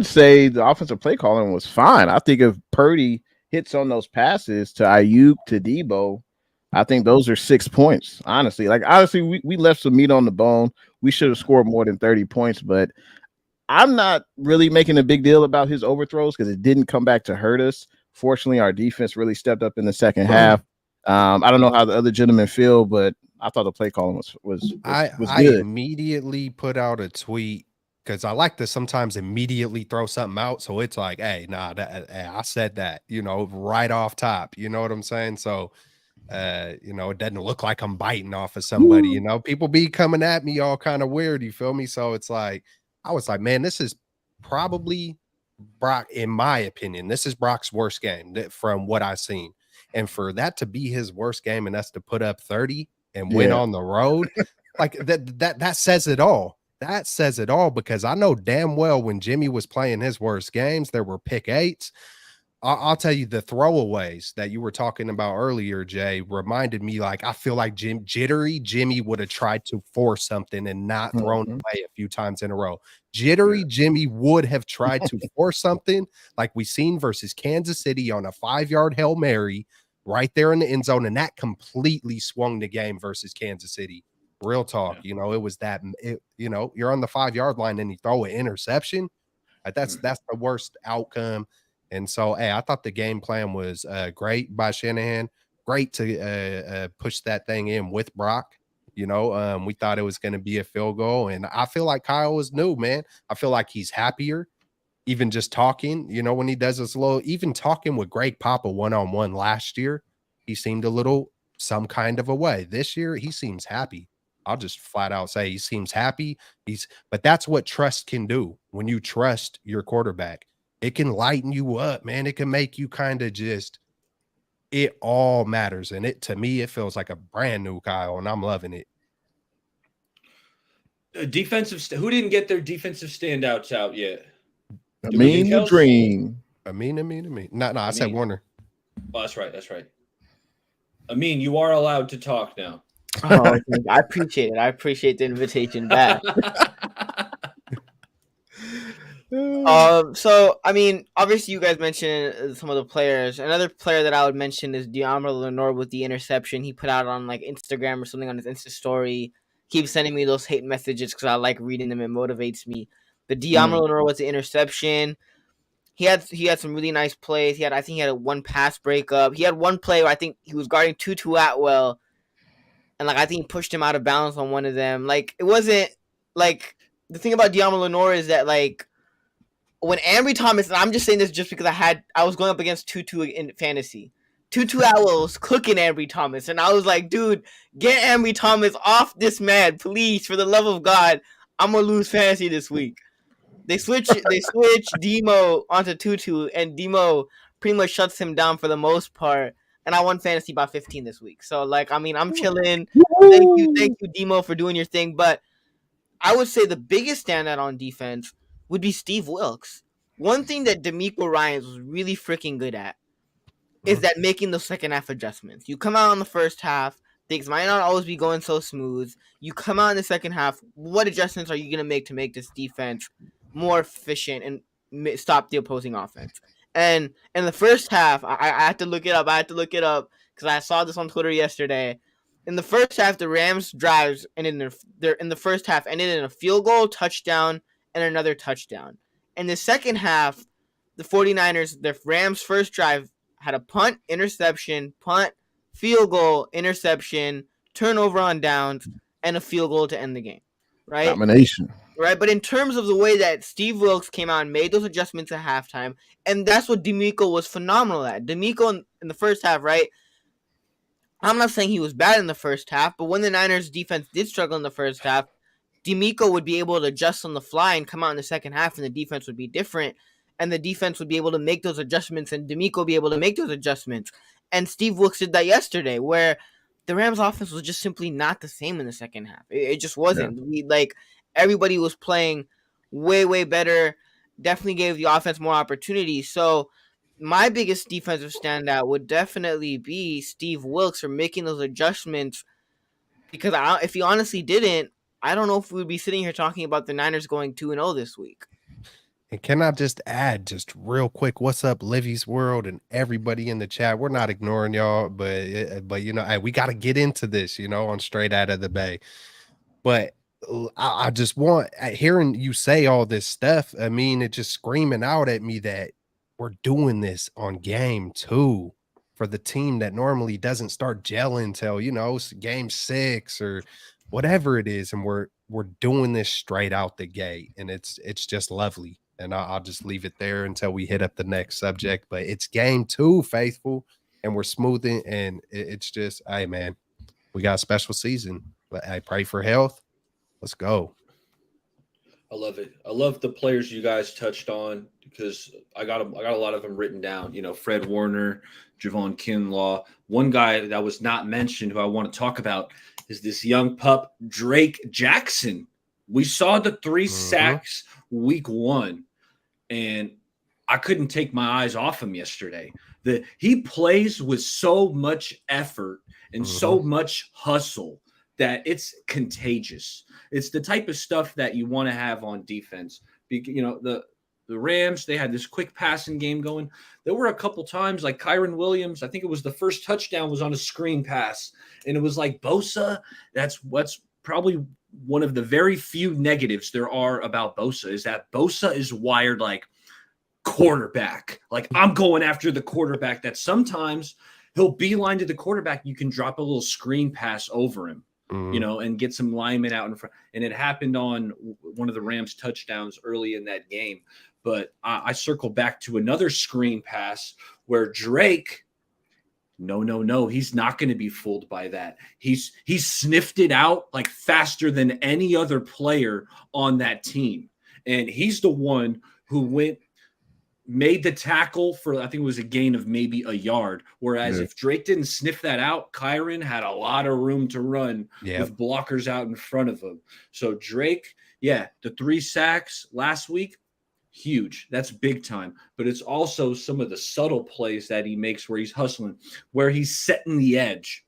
say the offensive play calling was fine. I think if Purdy hits on those passes to Ayuk to Debo, I think those are 6 points. Honestly, we left some meat on the bone. We should have scored more than 30 points, but I'm not really making a big deal about his overthrows because it didn't come back to hurt us. Fortunately, our defense really stepped up in the second half. I don't know how the other gentlemen feel, but I thought the play calling was I good. immediately put out a tweet because I like to sometimes immediately throw something out. So it's like, hey, nah, I said that, right off top. You know what I'm saying? So, it doesn't look like I'm biting off of somebody. People be coming at me all kind of weird. You feel me? So it's like, I was like, man, this is probably Brock, in my opinion, this is Brock's worst game from what I've seen. And for that to be his worst game and us to put up 30 and win on the road, like that says it all. That says it all because I know damn well when Jimmy was playing his worst games, there were pick eights. I'll tell you the throwaways that you were talking about earlier, Jay, reminded me like I feel like Jittery Jimmy would have tried to force something and not thrown away a few times in a row. Jittery Jimmy would have tried to force something like we seen versus Kansas City on a 5-yard Hail Mary right there in the end zone, and that completely swung the game versus Kansas City. Real talk, it was you're on the 5-yard line and you throw an interception. That's the worst outcome. And so, hey, I thought the game plan was great by Shanahan. Great to push that thing in with Brock. We thought it was going to be a field goal. And I feel like Kyle is new, man. I feel like he's happier. Even just talking, when he does this even talking with Greg Papa one-on-one last year, he seemed a little some kind of a way. This year, he seems happy. I'll just flat out say he seems happy. But that's what trust can do when you trust your quarterback. It can lighten you up, man. It can make you kind of it all matters. And to me, it feels like a brand new Kyle, and I'm loving it. Who didn't get their defensive standouts out yet? The dream. Amin. No, I said Warner. Oh, that's right. Amin, you are allowed to talk now. Oh, I appreciate it. I appreciate the invitation back. So I mean, obviously you guys mentioned some of the players. Another player that I would mention is De'Amara Lenore with the interception he put out on like Instagram or something on his Insta story. Keep sending me those hate messages because I like reading them. It motivates me. But De'Amara Lenore with the interception. He had some really nice plays. I think he had a one pass breakup. He had one play where I think he was guarding Tutu Atwell, and like I think he pushed him out of bounds on one of them. Like it wasn't like the thing about De'Amara Lenore is that like when Ambry Thomas, and I'm just saying this just because I was going up against Tutu in fantasy. Tutu Atwell was cooking Ambry Thomas, and I was like, dude, get Ambry Thomas off this man, please, for the love of God. I'm gonna lose fantasy this week. They switch Demo onto Tutu, and Demo pretty much shuts him down for the most part. And I won fantasy by 15 this week. So like, I mean, I'm chilling. Thank you, Demo, for doing your thing. But I would say the biggest standout on defense would be Steve Wilkes. One thing that D'Amico Ryans was really freaking good at is that making the second half adjustments. You come out in the first half, things might not always be going so smooth. You come out in the second half, what adjustments are you going to make this defense more efficient and stop the opposing offense? And in the first half, I had to look it up. Because I saw this on Twitter yesterday. In the first half, the Rams drives in the first half ended in a field goal, touchdown, and another touchdown. In the second half, the 49ers, the Rams' first drive had a punt, interception, punt, field goal, interception, turnover on downs, and a field goal to end the game. Right? Domination. Right, but in terms of the way that Steve Wilkes came out and made those adjustments at halftime, and that's what D'Amico was phenomenal at. D'Amico in the first half, right? I'm not saying he was bad in the first half, but when the Niners defense did struggle in the first half, D'Amico would be able to adjust on the fly and come out in the second half, and the defense would be different, and the defense would be able to make those adjustments, and D'Amico would be able to make those adjustments. And Steve Wilkes did that yesterday, where the Rams offense was just simply not the same in the second half. It just wasn't. Everybody was playing way, way better. Definitely gave the offense more opportunities. So my biggest defensive standout would definitely be Steve Wilkes for making those adjustments. Because if he honestly didn't, I don't know if we would be sitting here talking about the Niners going 2-0 this week. And can I just add, just real quick, what's up, Livy's World and everybody in the chat? We're not ignoring y'all, but you know, hey, we got to get into this, you know, on Straight Out of the Bay. But I just want hearing you say all this stuff. I mean, it just screaming out at me that we're doing this on game 2 for the team that normally doesn't start gelling till, you know, game 6 or whatever it is, and we're doing this straight out the gate, and it's just lovely. And I'll just leave it there until we hit up the next subject. But it's game 2, faithful, and we're smoothing, and it's just, hey man, we got a special season. But I pray for health. Let's go. I love it. I love the players you guys touched on because I got a lot of them written down. You know, Fred Warner, Javon Kinlaw. One guy that was not mentioned who I want to talk about is this young pup, Drake Jackson. We saw the 3 sacks week 1, and I couldn't take my eyes off him yesterday. He plays with so much effort and so much hustle that it's contagious. It's the type of stuff that you want to have on defense. You know, the Rams, they had this quick passing game going. There were a couple times like Kyron Williams, I think it was the first touchdown was on a screen pass, and it was like Bosa. That's what's probably one of the very few negatives there are about Bosa is that Bosa is wired like quarterback. Like I'm going after the quarterback, that sometimes he'll beeline to the quarterback. You can drop a little screen pass over him, you know, and get some linemen out in front. And it happened on one of the Rams touchdowns early in that game. But I circle back to another screen pass where Drake, no, he's not going to be fooled by that. He's sniffed it out like faster than any other player on that team. And he's the one who made the tackle for, I think it was a gain of maybe a yard. Whereas if Drake didn't sniff that out, Kyron had a lot of room to run with blockers out in front of him. So Drake, the 3 sacks last week, huge. That's big time. But it's also some of the subtle plays that he makes where he's hustling, where he's setting the edge.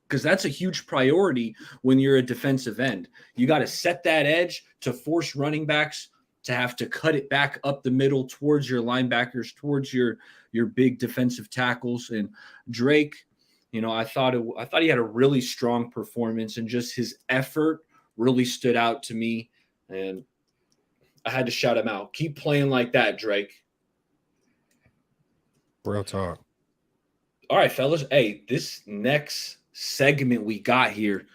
Because that's a huge priority when you're a defensive end. You got to set that edge to force running backs to have to cut it back up the middle towards your linebackers, towards your big defensive tackles. And Drake, you know, I thought he had a really strong performance, and just his effort really stood out to me. And I had to shout him out. Keep playing like that, Drake. Real talk. All right, fellas. Hey, this next segment we got here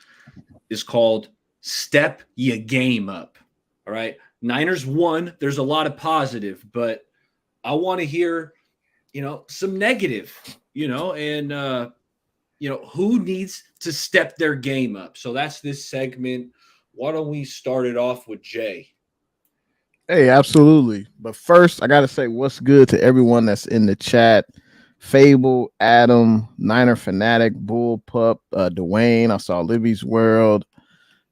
is called Step Ya Game Up. All right. Niners won. There's a lot of positive, but I want to hear, you know, some negative, you know, and, you know, who needs to step their game up. So that's this segment. Why don't we start it off with Jay? Hey, absolutely. But first, I got to say what's good to everyone that's in the chat. Fable, Adam, Niner Fanatic, Bull Pup, Dwayne. I saw Livy's World.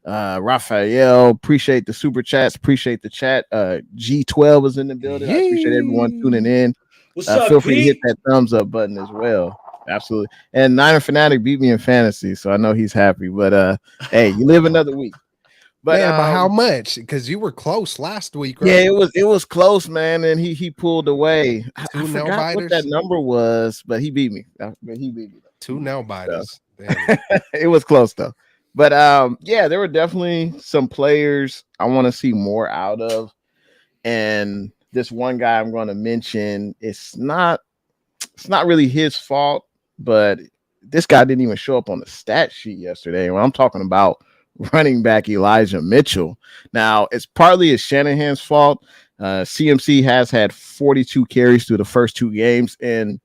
Raphael, appreciate the super chats, appreciate the chat. G12 is in the building. I appreciate everyone tuning in. What's up? Feel free to hit that thumbs up button as well. Absolutely. And Niner Fanatic beat me in fantasy, so I know he's happy. But hey, you live another week. But but how much? Because you were close last week, right? Yeah, it was close, man, and he pulled away. I forgot what that number was, but he beat me. He beat me. 2 nail biters. So. It was close though. But yeah, there were definitely some players I want to see more out of. And this one guy I'm going to mention, it's not really his fault, but this guy didn't even show up on the stat sheet yesterday. When I'm talking about running back Elijah Mitchell. Now, it's partly Shanahan's fault. CMC has had 42 carries through the first 2 games, and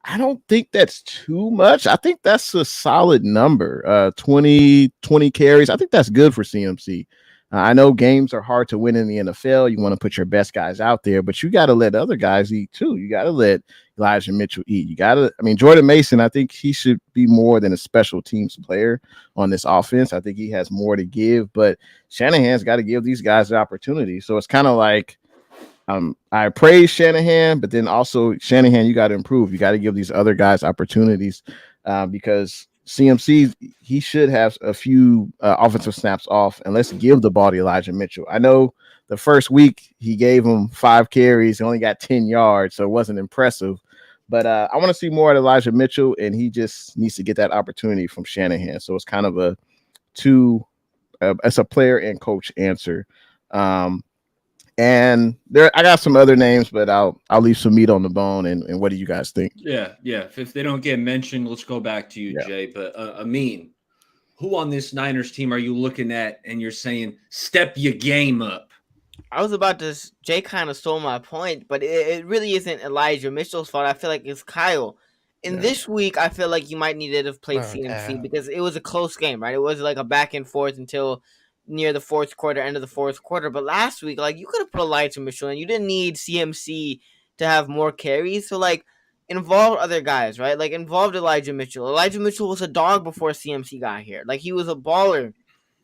I don't think that's too much. I think that's a solid number. 20 carries. I think that's good for CMC. I know games are hard to win in the NFL. You want to put your best guys out there, but you got to let other guys eat too. You got to let Elijah Mitchell eat. You got to, I mean, Jordan Mason, I think he should be more than a special teams player on this offense. I think he has more to give, but Shanahan's got to give these guys the opportunity. So it's kind of like, I praise Shanahan, but then also Shanahan, you got to improve. You got to give these other guys opportunities because CMC, he should have a few offensive snaps off, and let's give the ball to Elijah Mitchell. I know the first week he gave him 5 carries, he only got 10 yards, so it wasn't impressive. But I want to see more at Elijah Mitchell, and he just needs to get that opportunity from Shanahan. So it's kind of a as a player and coach answer. And there, I got some other names, but I'll leave some meat on the bone. And what do you guys think? Yeah. If they don't get mentioned, let's go back to you, Jay. But Amin, who on this Niners team are you looking at and you're saying step your game up? I was about to. Jay kind of stole my point, but it really isn't Elijah Mitchell's fault. I feel like it's Kyle. In this week, I feel like you might need to have played CMC because it was a close game, right? It was like a back and forth until near the fourth quarter, end of the fourth quarter. But last week, like, you could have put Elijah Mitchell and you didn't need CMC to have more carries. So, like, involve other guys, right? Like, involved Elijah Mitchell. Elijah Mitchell was a dog before CMC got here. Like, he was a baller,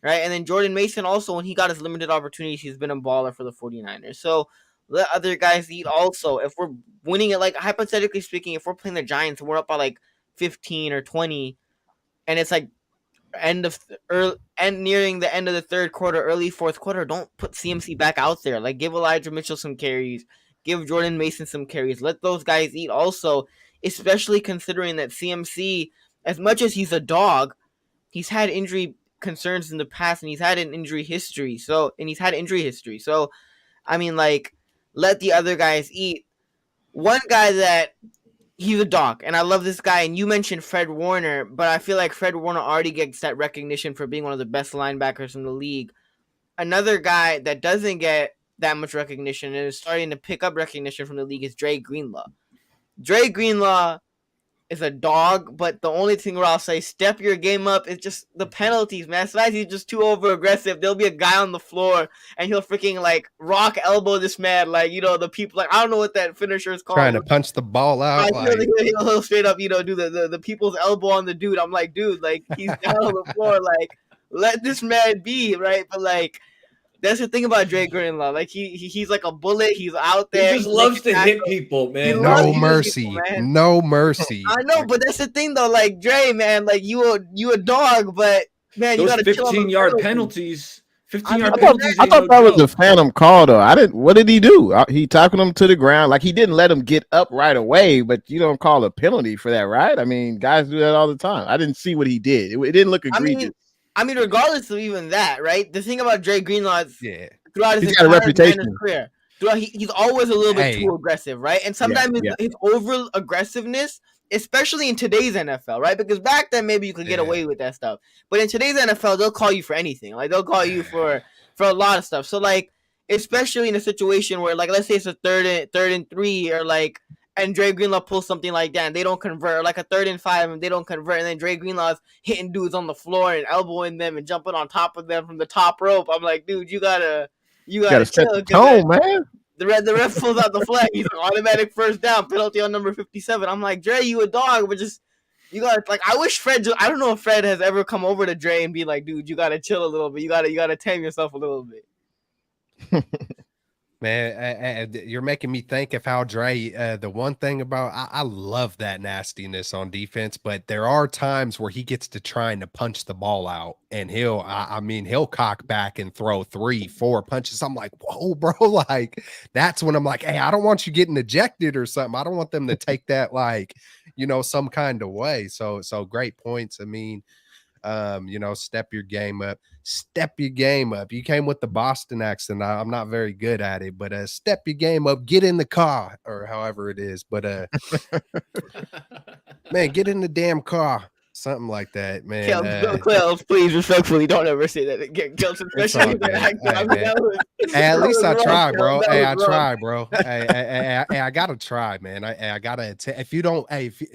right? And then Jordan Mason also, when he got his limited opportunities, he's been a baller for the 49ers. So let other guys eat also. If we're winning it, like, hypothetically speaking, if we're playing the Giants and we're up by like 15 or 20, and it's like nearing the end of the third quarter, early fourth quarter, don't put CMC back out there. Like, give Elijah Mitchell some carries, give Jordan Mason some carries. Let those guys eat also, especially considering that CMC, as much as he's a dog, he's had injury concerns in the past and he's had an injury history. So I mean, like, let the other guys eat. One guy that he's a dog, and I love this guy. And you mentioned Fred Warner, but I feel like Fred Warner already gets that recognition for being one of the best linebackers in the league. Another guy that doesn't get that much recognition and is starting to pick up recognition from the league is Dre Greenlaw. Dre Greenlaw is a dog, but the only thing where I'll say step your game up is just the penalties, man. Sometimes he's just too over aggressive. There'll be a guy on the floor and he'll freaking like rock elbow this man, like, you know, the people, like, I don't know what that finisher is called. Trying to punch the ball out. He'll straight up, you know, do the people's elbow on the dude. I'm like, dude, like, he's down on the floor, like, let this man be, right? But like, that's the thing about Dre Greenlaw. Like, he's like a bullet. He's out there. He just loves to hit people, man. No mercy. No mercy. I know, but that's the thing though. Like, Dre, man, like, you a dog, but man, those you gotta 15-yard penalties. 15-yard I penalties. thought that was a phantom call though. What did he do? He tackled him to the ground. Like, he didn't let him get up right away, but you don't call a penalty for that, right? I mean, guys do that all the time. I didn't see what he did. It didn't look egregious. I mean, regardless of even that, right? The thing about Dre Greenlaw is throughout his entire reputation career, he's always a little bit too aggressive, right? And sometimes his over aggressiveness, especially in today's NFL, right? Because back then maybe you could get away with that stuff, but in today's NFL, they'll call you for anything. Like, they'll call you for a lot of stuff. So, like, especially in a situation where, like, let's say it's a third and 3, or like, and Dre Greenlaw pulls something like that and they don't convert, or like a 3rd and 5 and they don't convert, and then Dre Greenlaw's hitting dudes on the floor and elbowing them and jumping on top of them from the top rope. I'm like, dude, you gotta set the tone, man. The ref pulls out the flag. He's an automatic first down, penalty on number 57. I'm like, Dre, you a dog, but just, you gotta, like, I wish Fred, I don't know if Fred has ever come over to Dre and be like, dude, you gotta chill a little bit. You gotta tame yourself a little bit. Man, you're making me think of how Dre, the one thing about, I love that nastiness on defense, but there are times where he gets to trying to punch the ball out, and he'll cock back and throw 3-4 punches. I'm like, whoa, bro. Like, that's when I'm like, hey, I don't want you getting ejected or something. I don't want them to take that, like, you know, some kind of way. So great points. I mean, you know, step your game up. You came with the Boston accent. I'm not very good at it, but step your game up, get in the car, or however it is. But man, get in the damn car. Something like that, man. Kels, please, respectfully, don't ever say that again. Kels, especially at least I try, bro. Hey, I try, bro. Hey, I gotta try, man. I gotta. If you don't,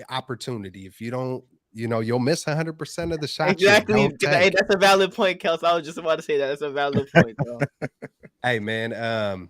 opportunity. If you don't, you'll miss 100% of the shots you Exactly. don't Hey, take. that's a valid point, Kels. I was just about to say that. That's a valid point, though. Hey, man,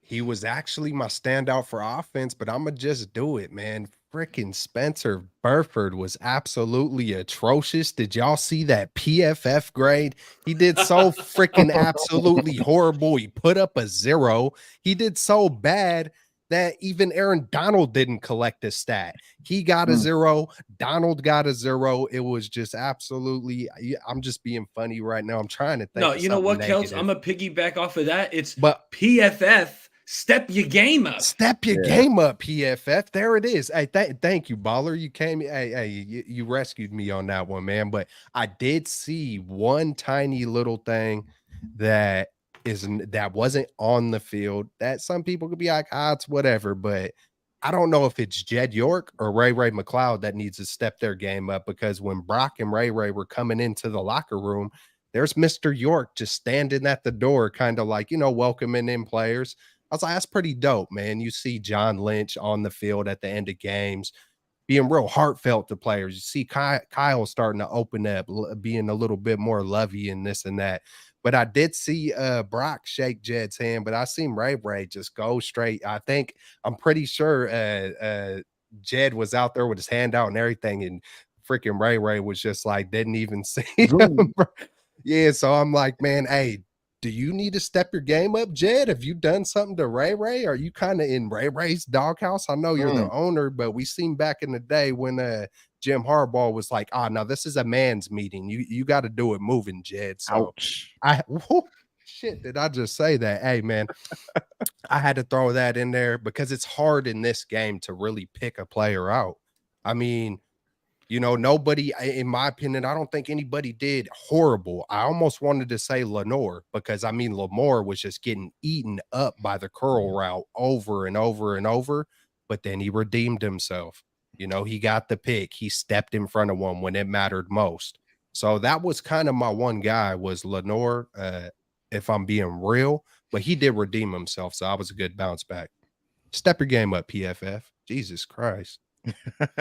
he was actually my standout for offense, but Imma just do it, man. Freaking Spencer Burford was absolutely atrocious. Did y'all see that PFF grade? He did so freaking absolutely horrible. He put up a 0. He did so bad that even Aaron Donald didn't collect a stat. He got a 0. Donald got a 0. It was just absolutely I'm just being funny right now. I'm trying to think No, of you know something what, Kels? negative. I'm a piggyback off of that. It's But PFF. Step your game up. step your Yeah. game up, PFF. There it is. Hey, thank you, baller. You came. Hey, you rescued me on that one, man. But I did see one tiny little thing that that wasn't on the field. That some people could be like, it's whatever. But I don't know if it's Jed York or Ray McLeod that needs to step their game up, because when Brock and Ray were coming into the locker room, there's Mr. York just standing at the door, kind of like, welcoming in players. I was like, that's pretty dope, man. You see John Lynch on the field at the end of games being real heartfelt to players. You see Kyle starting to open up, being a little bit more lovey and this and that. But I did see Brock shake Jed's hand, but I seen Ray just go straight. I'm pretty sure Jed was out there with his hand out and everything, and freaking Ray was just like, didn't even see him. Yeah, so I'm like, man, hey, do you need to step your game up, Jed? Have you done something to Ray? Are you kind of in Ray's doghouse? I know you're the owner, but we seen back in the day when Jim Harbaugh was like, no, this is a man's meeting. You got to do it moving, Jed. So Ouch. shit, did I just say that? Hey, man, I had to throw that in there because it's hard in this game to really pick a player out. I mean, nobody, in my opinion, I don't think anybody did horrible. I almost wanted to say Lenore, because I mean, Lamore was just getting eaten up by the curl route over and over and over, but then he redeemed himself. He got the pick. He stepped in front of one when it mattered most. So that was kind of my one guy, was Lenore, if I'm being real, but he did redeem himself. So I was a good bounce back. Step your game up, PFF. Jesus Christ.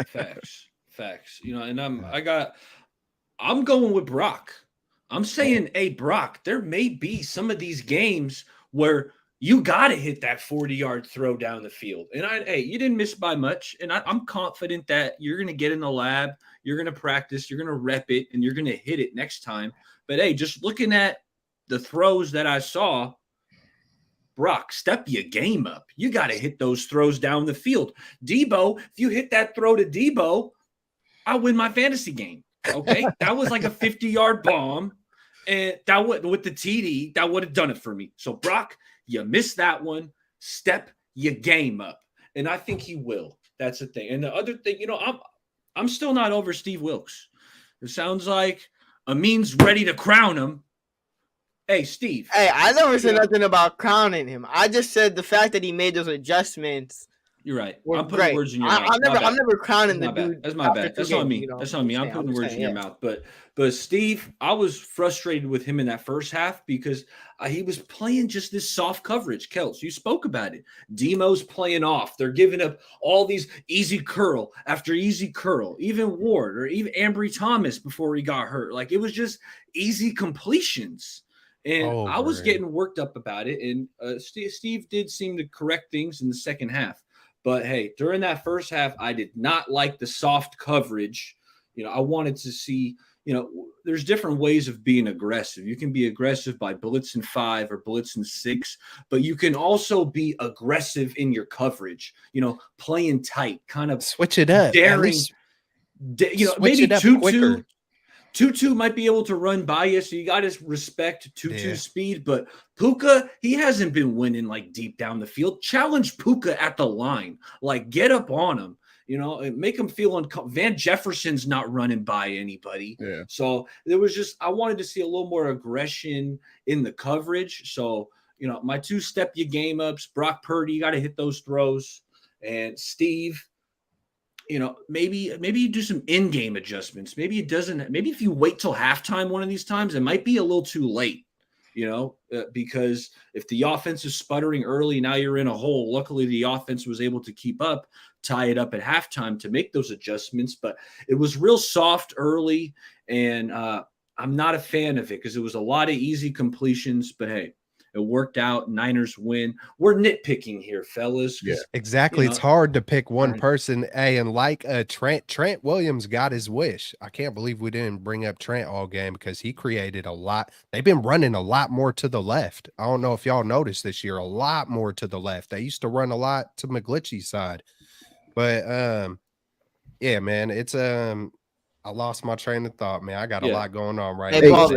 Facts. And I'm going with Brock. I'm saying, hey, Brock, there may be some of these games where you got to hit that 40-yard throw down the field. And you didn't miss by much. And I'm confident that you're going to get in the lab, you're going to practice, you're going to rep it, and you're going to hit it next time. But hey, just looking at the throws that I saw, Brock, step your game up. You got to hit those throws down the field. Debo, if you hit that throw to Debo, I win my fantasy game. Okay. That was like a 50-yard bomb. And that would, with the TD, that would have done it for me. So, Brock, you missed that one. Step your game up. And I think he will. That's the thing. And the other thing, I'm still not over Steve Wilkes. It sounds like Amin's ready to crown him. Hey, Steve. Hey, I never said nothing about crowning him. I just said the fact that he made those adjustments. You're right. I'm putting words in your mouth. I'm never crowning the dude. That's my bad. That's on me. That's on me. I'm putting words in your mouth. But Steve, I was frustrated with him in that first half because he was playing just this soft coverage. Kels, you spoke about it. Demo's playing off. They're giving up all these easy curl after easy curl. Even Ward or even Ambry Thomas before he got hurt. Like, it was just easy completions. And I was getting worked up about it. And Steve did seem to correct things in the second half. But, hey, during that first half, I did not like the soft coverage. I wanted to see, there's different ways of being aggressive. You can be aggressive by blitzing 5 or blitzing 6, but you can also be aggressive in your coverage, playing tight, kind of switch it up. Daring, maybe 2-2. 2-2 might be able to run by you, so you got to respect 2-2 speed. But Puka, he hasn't been winning like deep down the field. Challenge Puka at the line. Like, get up on him, and make him feel uncomfortable. Van Jefferson's not running by anybody. Yeah. So there was I wanted to see a little more aggression in the coverage. So, my 2 step your game ups, Brock Purdy, you got to hit those throws. And Steve, maybe you do some in-game adjustments. Maybe if you wait till halftime one of these times, it might be a little too late. because if the offense is sputtering early, now you're in a hole. Luckily, the offense was able to keep up, tie it up at halftime to make those adjustments. But it was real soft early, and I'm not a fan of it because it was a lot of easy completions. But hey, it worked out. Niners win. We're nitpicking here, fellas. Yeah, exactly. It's hard to pick one person. Hey, and like Trent Williams got his wish. I can't believe we didn't bring up Trent all game because he created a lot. They've been running a lot more to the left. I don't know if y'all noticed this year, a lot more to the left. They used to run a lot to McGlinchey's side. But yeah, man, it's I lost my train of thought, man. I got a lot going on right now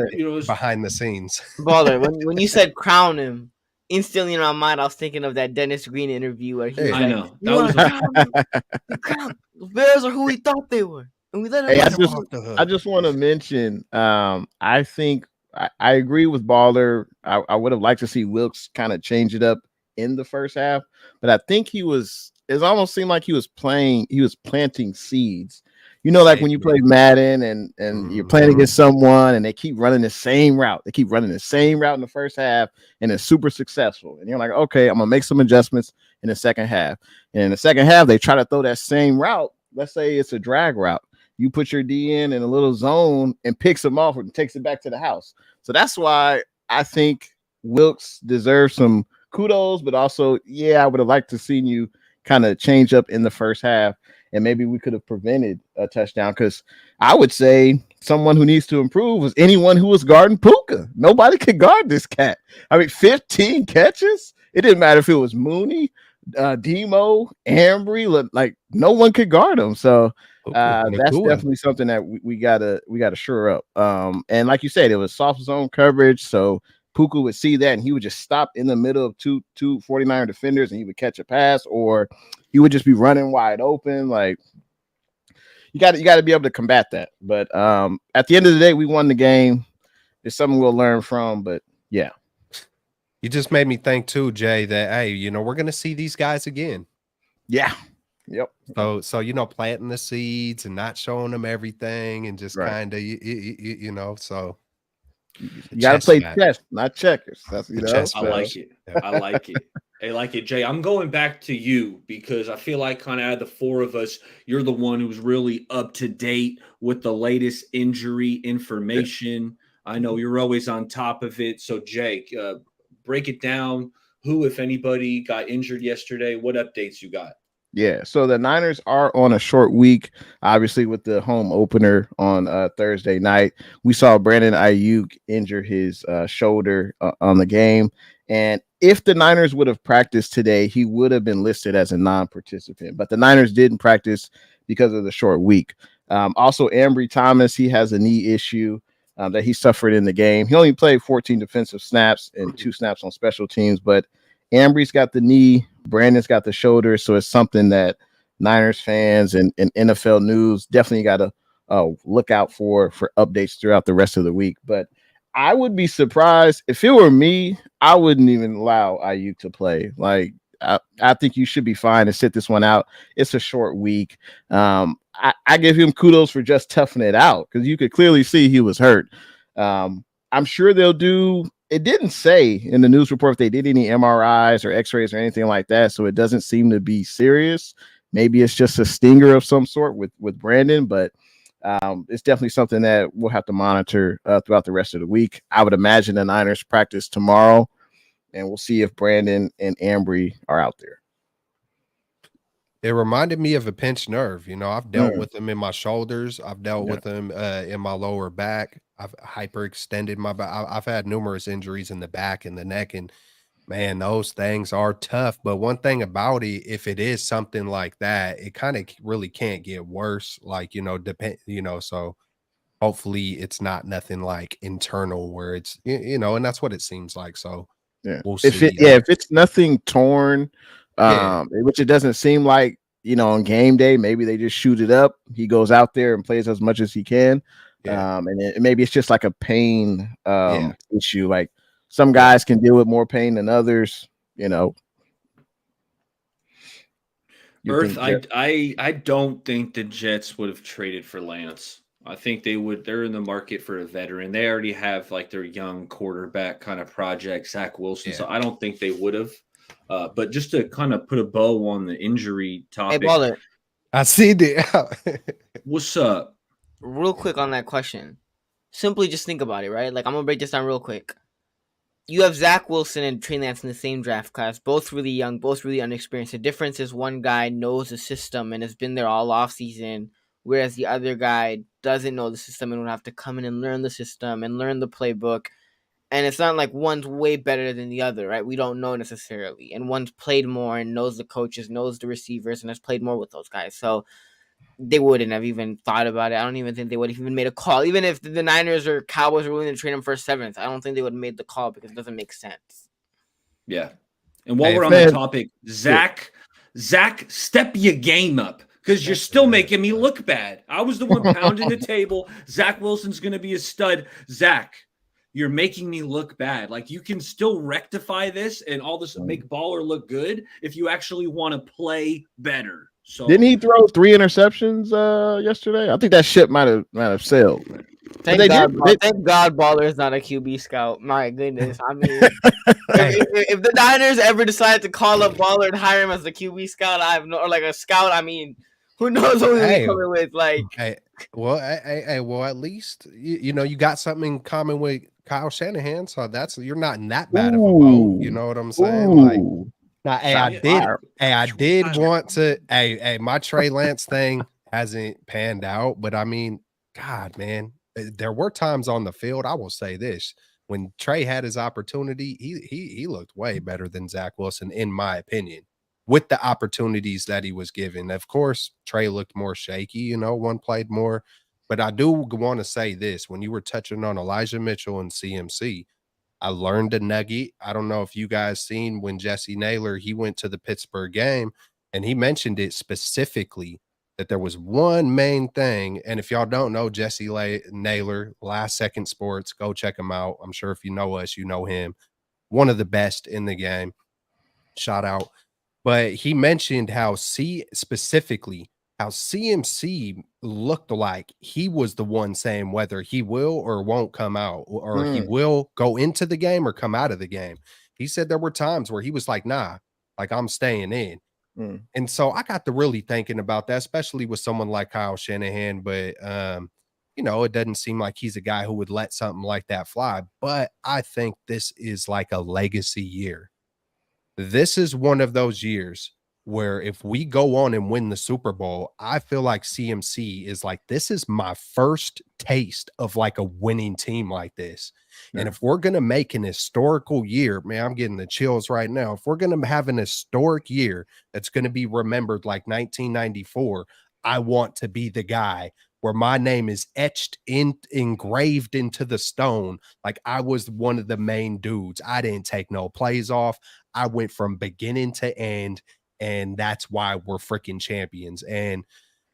behind the scenes. Baller, when you said crown him, instantly in my mind, I was thinking of that Dennis Green interview where he was like, know. The Bears are who we thought they were. And we let him I just want to mention, I think I agree with Baller. I would have liked to see Wilkes kind of change it up in the first half, but I think it almost seemed like he was planting seeds. Like when you play Madden and you're playing against someone and they keep running the same route. They keep running the same route in the first half and it's super successful. And you're like, okay, I'm going to make some adjustments in the second half. And in the second half, they try to throw that same route. Let's say it's a drag route. You put your D in a little zone and picks them off and takes it back to the house. So that's why I think Wilkes deserves some kudos, but also, I would have liked to seen you kind of change up in the first half. And maybe we could have prevented a touchdown because I would say someone who needs to improve was anyone who was guarding Puka. Nobody could guard this cat. I mean, 15 catches. It didn't matter if it was Mooney, Demo, Ambry. Like no one could guard him. So that's definitely something that we gotta shore up. And like you said, it was soft zone coverage. So Puka would see that and he would just stop in the middle of two 49er defenders and he would catch a pass, or he would just be running wide open. Like you got to be able to combat that. But at the end of the day, we won the game. It's something we'll learn from. But yeah, you just made me think too, Jay, that hey, we're gonna see these guys again. Yeah. Yep. So planting the seeds and not showing them everything and just kind of so. You gotta play chess, not checkers. That's I like it. I like it. I like it, Jay. I'm going back to you because I feel like kind of out of the four of us, you're the one who's really up to date with the latest injury information. I know you're always on top of it. So, Jake, break it down. Who, if anybody, got injured yesterday? What updates you got? Yeah, so the Niners are on a short week, obviously, with the home opener on Thursday night. We saw Brandon Ayuk injure his shoulder on the game. And if the Niners would have practiced today, he would have been listed as a non-participant. But the Niners didn't practice because of the short week. Also, Ambry Thomas, he has a knee issue that he suffered in the game. He only played 14 defensive snaps and 2 snaps on special teams, but Ambry's got the knee, Brandon's got the shoulder, so it's something that Niners fans and NFL news definitely got to look out for updates throughout the rest of the week. But I would be surprised if it were me. I wouldn't even allow Ayuk to play. Like I think you should be fine to sit this one out. It's a short week. I give him kudos for just toughing it out because you could clearly see he was hurt. I'm sure they'll do. It didn't say in the news report if they did any MRIs or X-rays or anything like that, so it doesn't seem to be serious. Maybe it's just a stinger of some sort with Brandon, but it's definitely something that we'll have to monitor throughout the rest of the week. I would imagine the Niners practice tomorrow, and we'll see if Brandon and Ambry are out there. It reminded me of a pinched nerve. I've dealt with them in my shoulders. I've dealt with them in my lower back. I've hyperextended my back. I've had numerous injuries in the back and the neck, and man, those things are tough. But one thing about it, if it is something like that, it kind of really can't get worse. Like, so hopefully it's not nothing like internal where it's, and that's what it seems like. So we'll see. If it's nothing torn, which it doesn't seem like, on game day, maybe they just shoot it up. He goes out there and plays as much as he can. And maybe it's just like a pain issue. Like some guys can deal with more pain than others, Earth, I don't think the Jets would have traded for Lance. I think they're in the market for a veteran. They already have like their young quarterback kind of project, Zach Wilson. So Yeah. I don't think they would have. But just to kind of put a bow on the injury Hey, topic, Baller, I see it. what's up? real quick on that question. Simply just think about it, right? Like, I'm gonna break this down real quick. You have Zach Wilson and Trey Lance in the same draft class, both really young, both really unexperienced. The difference is one guy knows the system and has been there all off season, whereas the other guy doesn't know the system and would have to come in and learn the system and learn the playbook. And it's not like one's way better than the other, right? We don't know necessarily. And one's played more and knows the coaches, knows the receivers, and has played more with those guys. So they wouldn't have even thought about it. I don't even think they would have even made a call. Even if the Niners or Cowboys were willing to trade him for 7th, I don't think they would have made the call because it doesn't make sense. Yeah. And while Hey, we're on the topic, Zach, step your game up because you're still making me look bad. I was the one pounding the table. Zach Wilson's going to be a stud. Zach, you're making me look bad. Like, you can still rectify this and all this, make Baller look good if you actually want to play better. So Didn't he throw 3 interceptions yesterday? I think that ship might have sailed. Thank God Baller is not a QB scout. My goodness. I mean, if the Niners ever decide to call up Baller and hire him as the QB scout, or like a scout, I mean, who knows who he's coming with? Like, well, at least you know you got something in common with Kyle Shanahan, so you're not in that bad of a boat. You know what I'm saying? Like, now, I did want to. My Trey Lance thing hasn't panned out, but I mean, God, man, there were times on the field. I will say this: when Trey had his opportunity, he looked way better than Zach Wilson, in my opinion, with the opportunities that he was given. Of course, Trey looked more shaky. You know, one played more, but I do want to say this: when you were touching on Elijah Mitchell and CMC. I learned a nugget. I don't know if you guys seen when Jesse Naylor, he went to the Pittsburgh game and he mentioned it specifically that there was one main thing. And if y'all don't know Jesse Naylor, Last Second Sports, go check him out. I'm sure if you know us, you know him. One of the best in the game. Shout out. But he mentioned how specifically how CMC looked like he was the one saying whether he will or won't come out or he will go into the game or come out of the game. He said there were times where he was like, nah, like I'm staying in. And so I got to really thinking about that, especially with someone like Kyle Shanahan. But, you know, it doesn't seem like he's a guy who would let something like that fly. But I think this is like a legacy year. This is one of those years where if we go on and win the Super Bowl, I feel like CMC is like, this is my first taste of like a winning team like this. Yeah. And if we're going to make an historical year, man, I'm getting the chills right now. If we're going to have an historic year that's going to be remembered like 1994, I want to be the guy where my name is engraved into the stone. Like I was one of the main dudes. I didn't take no plays off. I went from beginning to end. And that's why we're freaking champions. And,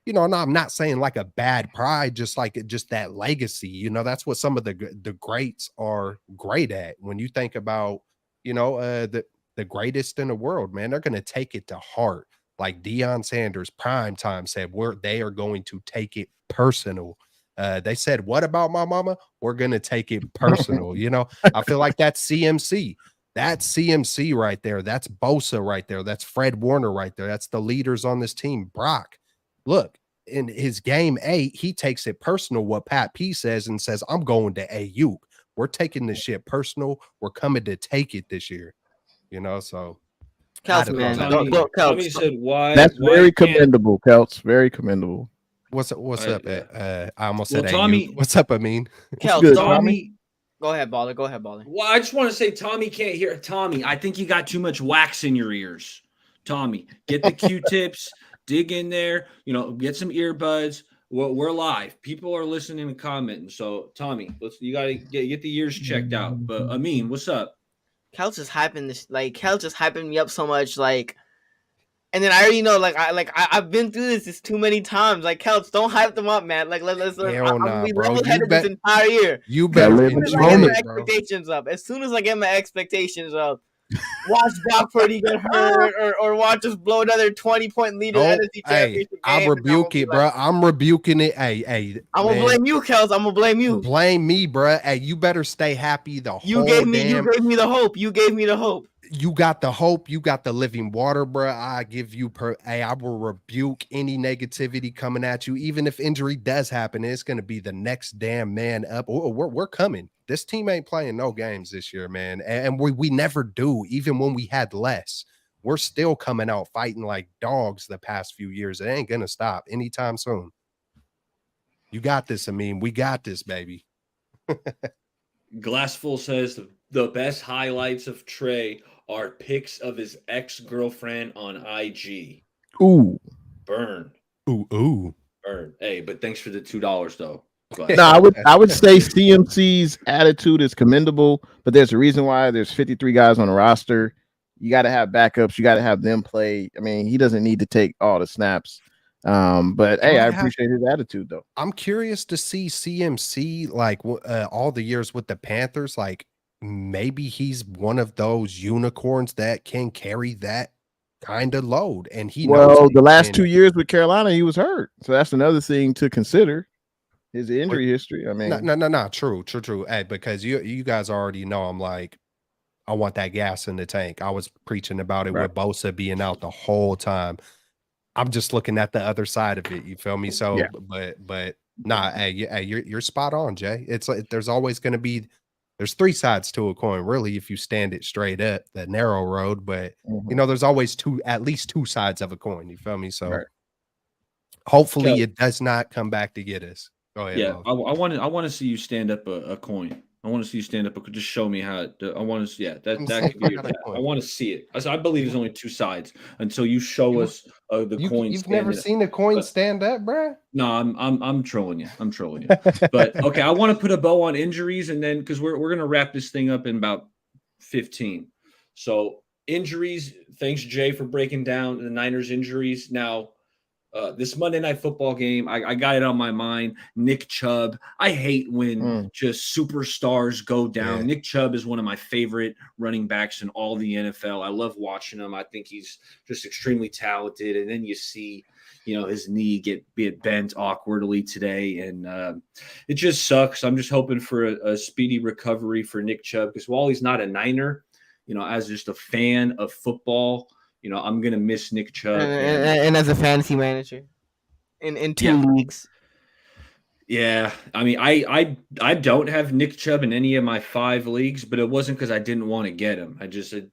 you know, and I'm not saying like a bad pride, just that legacy, you know, that's what some of the greats are great at. When you think about, you know, the greatest in the world, man, they're going to take it to heart. Like Deion Sanders prime time said, they are going to take it personal. They said, what about my mama? We're going to take it personal. You know, I feel like that's CMC. That's CMC right there. That's Bosa right there. That's Fred Warner right there. That's the leaders on this team. Brock, look, in his game 8, he takes it personal, what Pat P says, and says, I'm going to AU. We're taking this shit personal. We're coming to take it this year. You know, so. Kelsey, man. Tommy said, why? That's very commendable, Kelts. Very commendable. What's up? I almost said Tommy. What's up, I mean? Kelts, Tommy. Go ahead, Baller. Go ahead, Baller. Well, I just want to say Tommy can't hear. Tommy, I think you got too much wax in your ears. Tommy, get the Q-tips, dig in there, you know, get some earbuds. We're live. People are listening and commenting. So, Tommy, you got to get the ears checked out. But, Amin, what's up? Kelts is hyping this. Like, Kelts is hyping me up so much. Like, and then I already know, I've been through this too many times. Like, Kelts, don't hype them up, man. Like, let's be level-headed this entire year. You better live in the moment, expectations up. As soon as I get my expectations up, watch Brock Purdy get hurt or watch us blow another 20-point lead in the Oh, NFC hey, Championship I game. rebuke it, bro. I'm rebuking it. Hey, I'm gonna man, blame you, Kels. I'm gonna blame you. blame me, bro. Hey, you better stay happy the You whole gave me the hope. You gave me the hope. You got the hope. You got the living water, bro. I give you Hey, I will rebuke any negativity coming at you, even if injury does happen. It's going to be the next damn man up. We're coming. This team ain't playing no games this year, man, and we never do. Even when we had less, we're still coming out fighting like dogs the past few years. It ain't gonna stop anytime soon. You got this, Amin. We got this, baby. Glassful says the best highlights of Trey are pics of his ex-girlfriend on IG. Ooh. Burn. Ooh. Burn. Hey, but thanks for the $2 though. No, I would say CMC's attitude is commendable, but there's a reason why there's 53 guys on the roster. You got to have backups. You got to have them play. I mean, he doesn't need to take all the snaps. But hey, I appreciate his attitude though. I'm curious to see CMC like all the years with the Panthers. Like maybe he's one of those unicorns that can carry that kind of load. And he knows the last 2 years with Carolina, he was hurt, so that's another thing to consider. His injury history. I mean, no, true. Hey, because you guys already know I'm like, I want that gas in the tank. I was preaching about it with Bosa being out the whole time. I'm just looking at the other side of it. You feel me? So, but nah, hey, you're spot on, Jay. It's like there's always going to be there's three sides to a coin, really, if you stand it straight up, that narrow road. But you know, there's always at least two sides of a coin. You feel me? So, hopefully, it does not come back to get us. Go ahead. Yeah, I want to see you stand up a coin. I want to see you stand up. Just show me how. I want to. Yeah, that could be. I want to see it. I believe there's only two sides until you show us the coin. You've never seen a coin stand up, bro? No, I'm trolling you. I'm trolling you. But okay, I want to put a bow on injuries, and then because we're gonna wrap this thing up in about 15. So injuries. Thanks, Jay, for breaking down the Niners injuries. Now. This Monday Night Football game, I got it on my mind. Nick Chubb. I hate when just superstars go down. Yeah. Nick Chubb is one of my favorite running backs in all the NFL. I love watching him. I think he's just extremely talented. And then you see, his knee get bent awkwardly today. And it just sucks. I'm just hoping for a speedy recovery for Nick Chubb because while he's not a Niner, as just a fan of football, I'm gonna miss Nick Chubb, and as a fantasy manager, in two leagues. Yeah, I mean, I don't have Nick Chubb in any of my 5 leagues, but it wasn't because I didn't want to get him.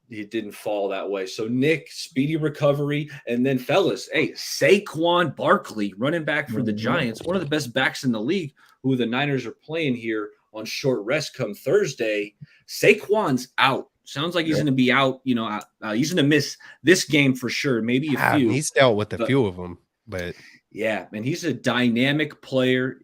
He didn't fall that way. So Nick, speedy recovery, and then fellas, hey, Saquon Barkley, running back for the Giants, one of the best backs in the league, who the Niners are playing here on short rest come Thursday. Saquon's out. Sounds like he's going to be out, he's going to miss this game for sure, maybe a few. He's dealt with a few of them, but yeah, and he's a dynamic player,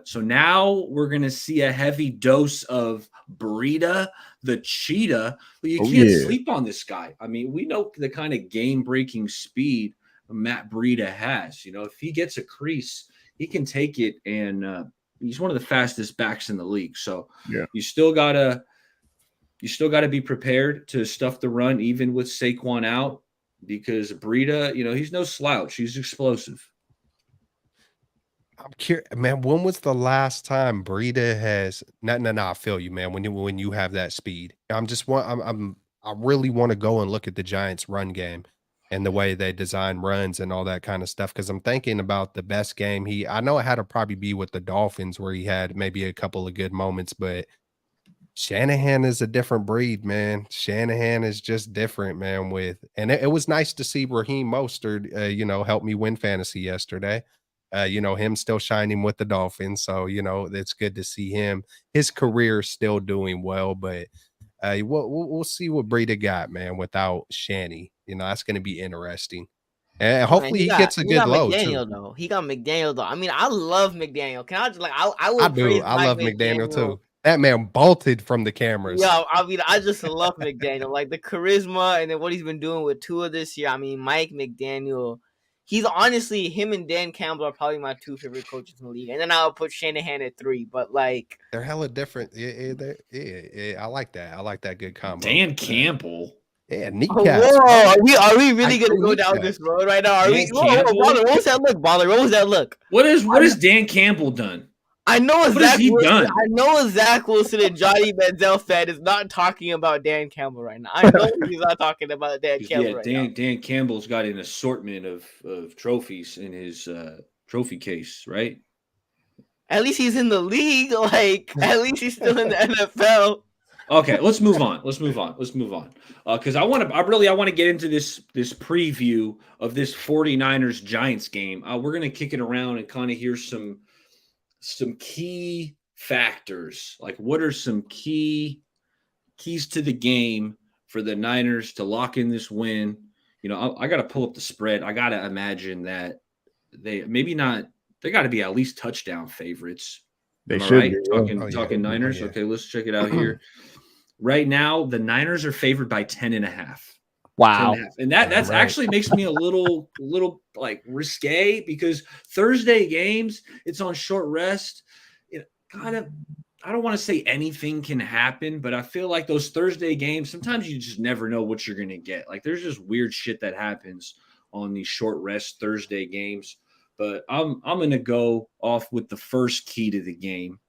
so now we're going to see a heavy dose of Breida, the cheetah. But you can't sleep on this guy. I mean, we know the kind of game-breaking speed Matt Breida has. If he gets a crease, he can take it, and he's one of the fastest backs in the league. So you still got to be prepared to stuff the run, even with Saquon out, because Breida, he's no slouch. He's explosive. I'm curious, man. When was the last time Breida has? No. I feel you, man. When you have that speed, I really want to go and look at the Giants' run game and the way they design runs and all that kind of stuff. Because I'm thinking about the best game I know it had to probably be with the Dolphins, where he had maybe a couple of good moments, but Shanahan is a different breed, man. Shanahan is just different, man. And it was nice to see Raheem Mostert, help me win fantasy yesterday. Him still shining with the Dolphins. So, it's good to see him. His career is still doing well, but we'll see what Breida got, man, without Shanny. That's going to be interesting. And hopefully he gets a good load too. Though. He got McDaniel though. I mean, I love McDaniel. Can I just I love McDaniel too. That man bolted from the cameras. Yeah, I mean, I just love McDaniel. Like the charisma and then what he's been doing with Tua this year. I mean, Mike McDaniel, he's honestly, him and Dan Campbell are probably my 2 favorite coaches in the league, and then I'll put Shanahan at 3. But like, They're hella different. Yeah, I like that. I like that good combo. Dan Campbell. Yeah, oh, kneecaps. whoa, are we really I gonna go go down kneecaps. this road right now? Are Dan we? Whoa, Campbell? Baller, what was that look? Baller, what was that look? What has Dan Campbell done? I know What has Zach he Wilson. done? I know Zach Wilson and Johnny Manziel fan is not talking about Dan Campbell right now. I know he's not talking about Dan Campbell Yeah, right now. Dan Campbell's got an assortment of trophies in his trophy case, right? At least he's in the league. Like, at least he's still in the NFL. Okay, let's move on. Because I want to get into this preview of this 49ers Giants game. We're gonna kick it around and kind of hear some key factors. Like, what are some keys to the game for the Niners to lock in this win? You know, I got to pull up the spread. I got to imagine that they got to be at least touchdown favorites. They Am I should right? be. Talking Niners. yeah. Okay, let's check it out here. Right now, the Niners are favored by 10.5. Wow. 10.5. And that's Right. actually makes me a little like risque, because Thursday games, it's on short rest. It kind of, I don't want to say anything can happen, but I feel like those Thursday games, sometimes you just never know what you're going to get. Like, there's just weird shit that happens on these short rest Thursday games. But I'm going to go off with the first key to the game,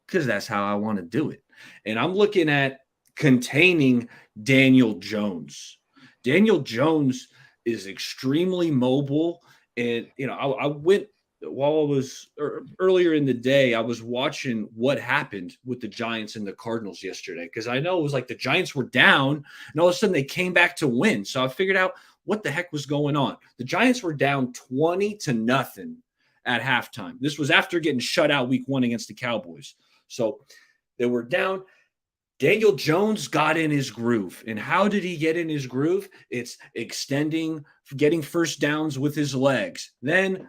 because that's how I want to do it. And I'm looking at containing Daniel Jones. Daniel Jones is extremely mobile. And, you know, I went while I was earlier in the day, I was watching what happened with the Giants and the Cardinals yesterday, because I know it was like the Giants were down and all of a sudden they came back to win. So I figured out what the heck was going on. The Giants were down 20-0 at halftime. This was after getting shut out week 1 against the Cowboys. So they were down. Daniel Jones got in his groove. And how did he get in his groove? It's extending, getting first downs with his legs. Then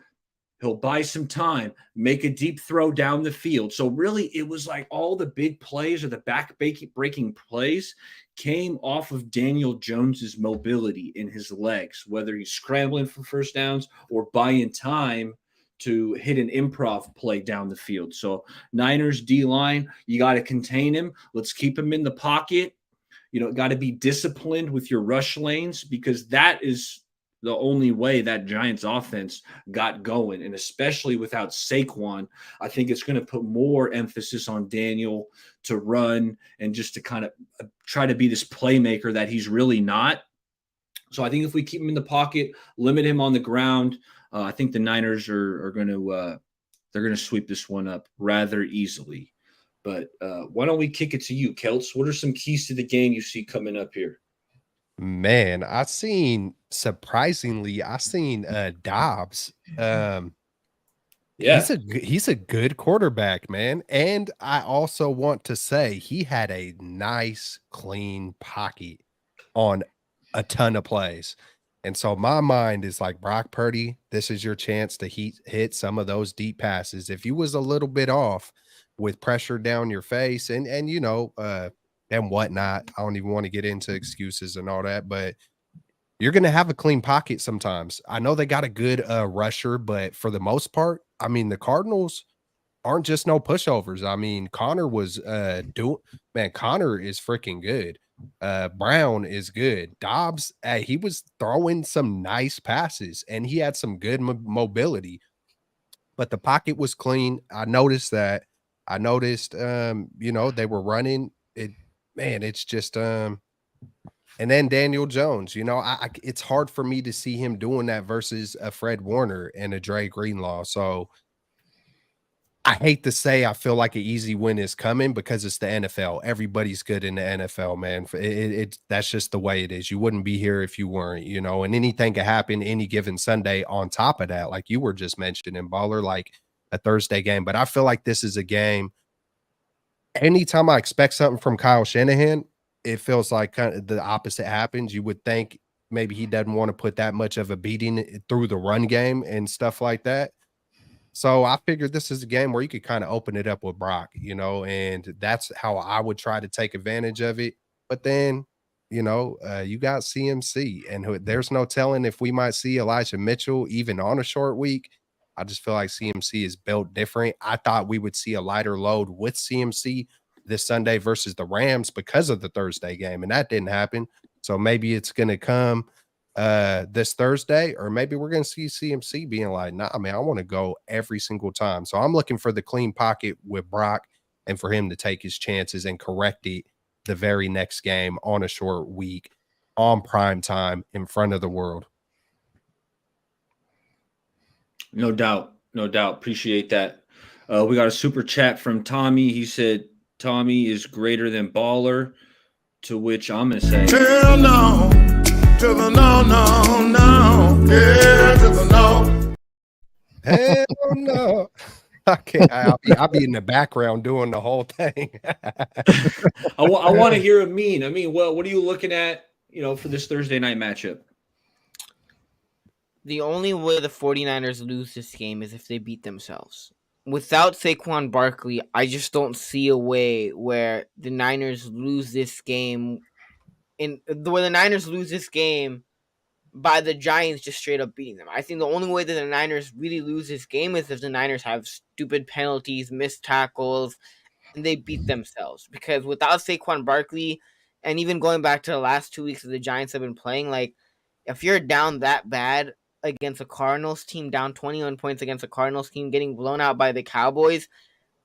he'll buy some time, make a deep throw down the field. So really, it was like all the big plays or the back-breaking plays came off of Daniel Jones's mobility in his legs, whether he's scrambling for first downs or buying time to hit an improv play down the field. So Niners D-line, you got to contain him. Let's keep him in the pocket. You know, got to be disciplined with your rush lanes, because that is the only way that Giants offense got going. And especially without Saquon, I think it's going to put more emphasis on Daniel to run and just to kind of try to be this playmaker that he's really not. So I think if we keep him in the pocket, limit him on the ground, I think the Niners are going to they're going to sweep this one up rather easily. But why don't we kick it to you, Kelts? What are some keys to the game you see coming up here? Man, I seen Dobbs. Yeah, He's a good quarterback, man. And I also want to say he had a nice, clean pocket on a ton of plays. And so my mind is like, Brock Purdy, this is your chance to hit some of those deep passes. If you was a little bit off with pressure down your face and and whatnot, I don't even want to get into excuses and all that, but you're going to have a clean pocket sometimes. I know they got a good rusher, but for the most part, I mean, the Cardinals aren't just no pushovers. I mean, Connor was Connor is freaking good. Brown is good. Dobbs, he was throwing some nice passes and he had some good mobility, but the pocket was clean. I noticed that. I noticed, they were running it, man. It's just, and then Daniel Jones, it's hard for me to see him doing that versus a Fred Warner and a Dre Greenlaw. So I hate to say I feel like an easy win is coming because it's the NFL. Everybody's good in the NFL, man. That's just the way it is. You wouldn't be here if you weren't, and anything can happen any given Sunday on top of that, like you were just mentioning, Baller, like a Thursday game. But I feel like this is a game. Anytime I expect something from Kyle Shanahan, it feels like kind of the opposite happens. You would think maybe he doesn't want to put that much of a beating through the run game and stuff like that. So I figured this is a game where you could kind of open it up with Brock, and that's how I would try to take advantage of it. But then you got CMC, and there's no telling if we might see Elijah Mitchell even on a short week. I just feel like CMC is built different. I thought we would see a lighter load with CMC this Sunday versus the Rams because of the Thursday game, and that didn't happen. So maybe it's going to come this Thursday, or maybe we're going to see CMC being like, nah, man, I want to go every single time. So I'm looking for the clean pocket with Brock and for him to take his chances and correct it the very next game on a short week on prime time in front of the world. No doubt. No doubt. Appreciate that. We got a super chat from Tommy. He said, Tommy is greater than baller, to which I'm going to say, Hell no, to the no, no, no. Yeah, to the no. Hell no. I can't. I'll be in the background doing the whole thing. I want to hear Amin. What are you looking at, for this Thursday night matchup? The only way the 49ers lose this game is if they beat themselves. Without Saquon Barkley, I just don't see a way where the Niners lose this game. The Niners lose this game by the Giants just straight up beating them. I think the only way that the Niners really lose this game is if the Niners have stupid penalties, missed tackles, and they beat themselves. Because without Saquon Barkley, and even going back to the last 2 weeks that the Giants have been playing, like, if you're down that bad against a Cardinals team, down 21 points against a Cardinals team, getting blown out by the Cowboys,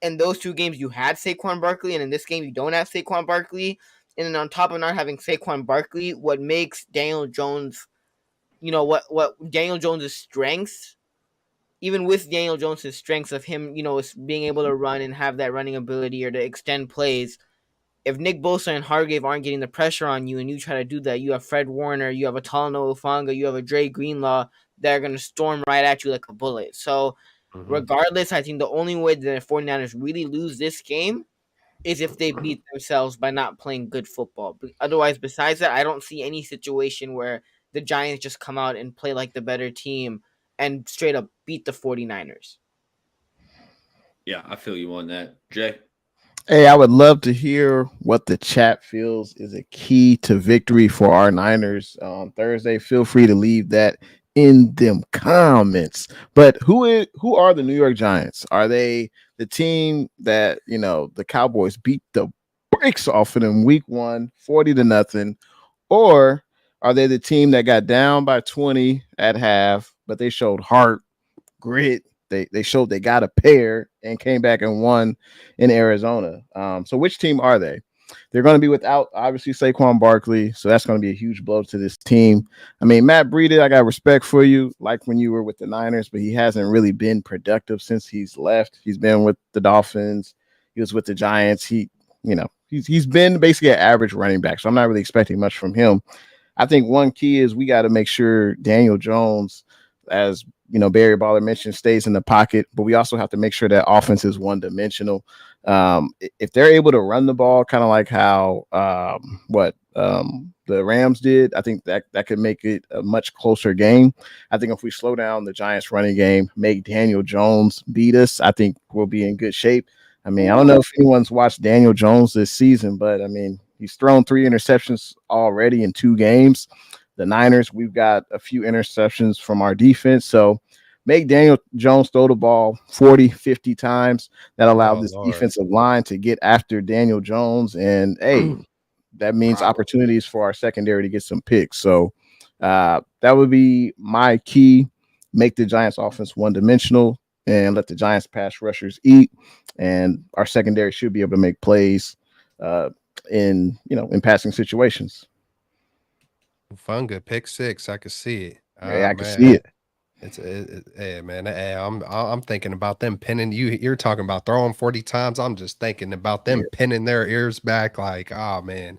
in those 2 games you had Saquon Barkley, and in this game you don't have Saquon Barkley, and then on top of not having Saquon Barkley, what makes Daniel Jones, what Daniel Jones' strengths, even with Daniel Jones' strengths of him, being able to run and have that running ability or to extend plays, if Nick Bosa and Hargrave aren't getting the pressure on you and you try to do that, you have Fred Warner, you have a Talanoa Ufanga, you have a Dre Greenlaw that are going to storm right at you like a bullet. So regardless, I think the only way that the 49ers really lose this game is if they beat themselves by not playing good football. But otherwise, besides that, I don't see any situation where the Giants just come out and play like the better team and straight up beat the 49ers. Yeah, I feel you on that. Jay? Hey, I would love to hear what the chat feels is a key to victory for our Niners on Thursday. Feel free to leave that in them comments. But who are the New York Giants? Are they the team that, the Cowboys beat the brakes off of them week 1, 40-0, or are they the team that got down by 20 at half, but they showed heart, grit? They showed they got a pair and came back and won in Arizona. So which team are they? They're going to be without, obviously, Saquon Barkley, so that's going to be a huge blow to this team. I mean, Matt Breida, I got respect for you, like when you were with the Niners, but he hasn't really been productive since he's left. He's been with the Dolphins. He was with the Giants. He's been basically an average running back, so I'm not really expecting much from him. I think one key is we got to make sure Daniel Jones, as Barry Baller mentioned, stays in the pocket, but we also have to make sure that offense is one-dimensional. If they're able to run the ball, kind of like how the Rams did, I think that could make it a much closer game. I think if we slow down the Giants' running game, make Daniel Jones beat us, I think we'll be in good shape. I mean, I don't know if anyone's watched Daniel Jones this season, but I mean, he's thrown 3 interceptions already in 2 games. The Niners, we've got a few interceptions from our defense. So make Daniel Jones throw the ball 40, 50 times. That allowed this defensive line to get after Daniel Jones. And, hey, that means opportunities for our secondary to get some picks. So that would be my key. Make the Giants offense one-dimensional and let the Giants pass rushers eat. And our secondary should be able to make plays in passing situations. Funga pick 6. I can see it. Yeah, I can see it. Hey man. Hey, I'm thinking about them pinning you. You're talking about throwing 40 times. I'm just thinking about them pinning their ears back. Like, oh man.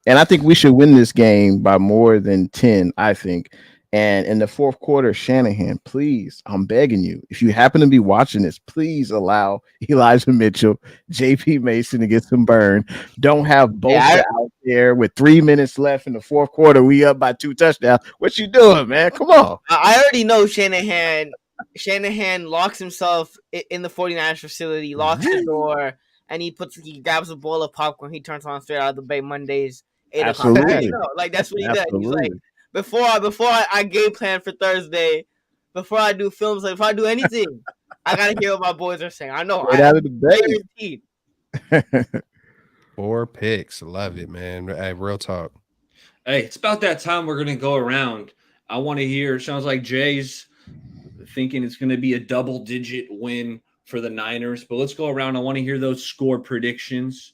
And I think we should win this game by more than 10. I think. And in the 4th quarter, Shanahan, please, I'm begging you, if you happen to be watching this, please allow Elijah Mitchell, JP Mason to get some burn. Don't have Bosa out there with 3 minutes left in the 4th quarter. We up by 2 touchdowns. What you doing, man? Come on. I already know Shanahan. Shanahan locks himself in the 49ers facility, locks the door, and he grabs a bowl of popcorn. He turns on straight out of the Bay Mondays. 8 o'clock. Absolutely. Like that's what he does. He's like, Absolutely. before I game plan for Thursday, before I do films, like if I do anything, I gotta hear what my boys are saying. I know. Straight out of the Guaranteed. base. 4 picks. Love it, man. Hey, real talk. Hey, it's about that time we're gonna go around. I want to hear. It sounds like Jay's thinking it's going to be a double-digit win for the Niners, but let's go around. I want to hear those score predictions.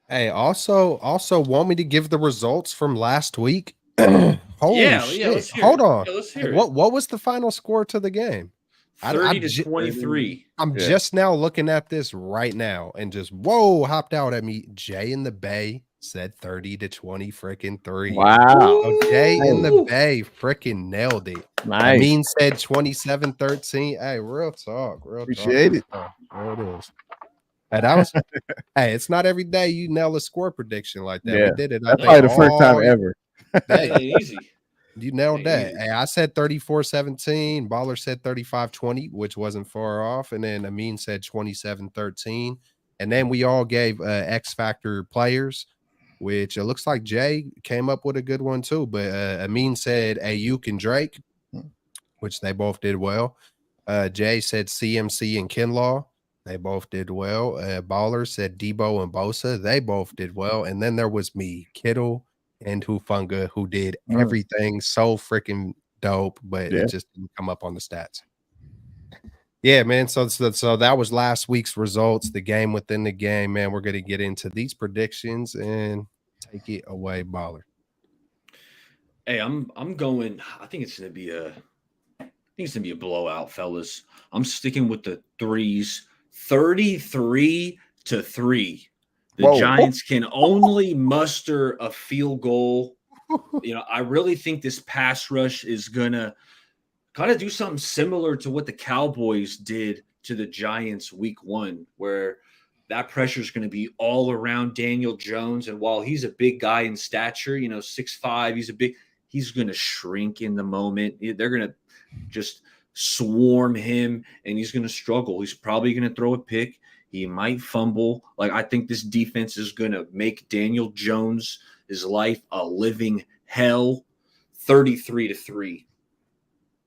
Hey, also want me to give the results from last week? Holy shit. Let's hear Hold it. on. Yeah, let's hear What was the final score to the game? 30 to 23. I'm just now looking at this right now and just hopped out at me. Jay in the Bay said 30 to 20 freaking 3. Wow. So Jay in the Bay freaking nailed it. Nice. I mean said 27-13. Hey, real talk. Appreciate it. There it is. Hey, that was hey, it's not every day you nail a score prediction like that. Yeah. We did it. That's probably the first time ever. That ain't easy. You nailed that. Easy. Hey, I said 34-17. Baller said 35-20, which wasn't far off. And then Amin said 27-13. And then we all gave X Factor players, which it looks like Jay came up with a good one too. But Amin said Ayuk and Drake, which they both did well. Jay said CMC and Kinlaw. They both did well. Baller said Debo and Bosa. They both did well. And then there was me, Kittle, and Hufunga, who did everything so freaking dope, but it just didn't come up on the stats. Yeah, man. So that was last week's results, the game within the game, man. We're going to get into these predictions and take it away, Baller. Hey, I'm going. I think it's going to be a blowout, fellas. I'm sticking with the threes. 33-3. The Giants can only muster a field goal. I really think this pass rush is going to kind of do something similar to what the Cowboys did to the Giants week 1, where that pressure is going to be all around Daniel Jones. And while he's a big guy in stature, 6'5", he's going to shrink in the moment. They're going to just swarm him and he's going to struggle. He's probably going to throw a pick. He might fumble. Like, I think this defense is going to make Daniel Jones' life a living hell. 33-3.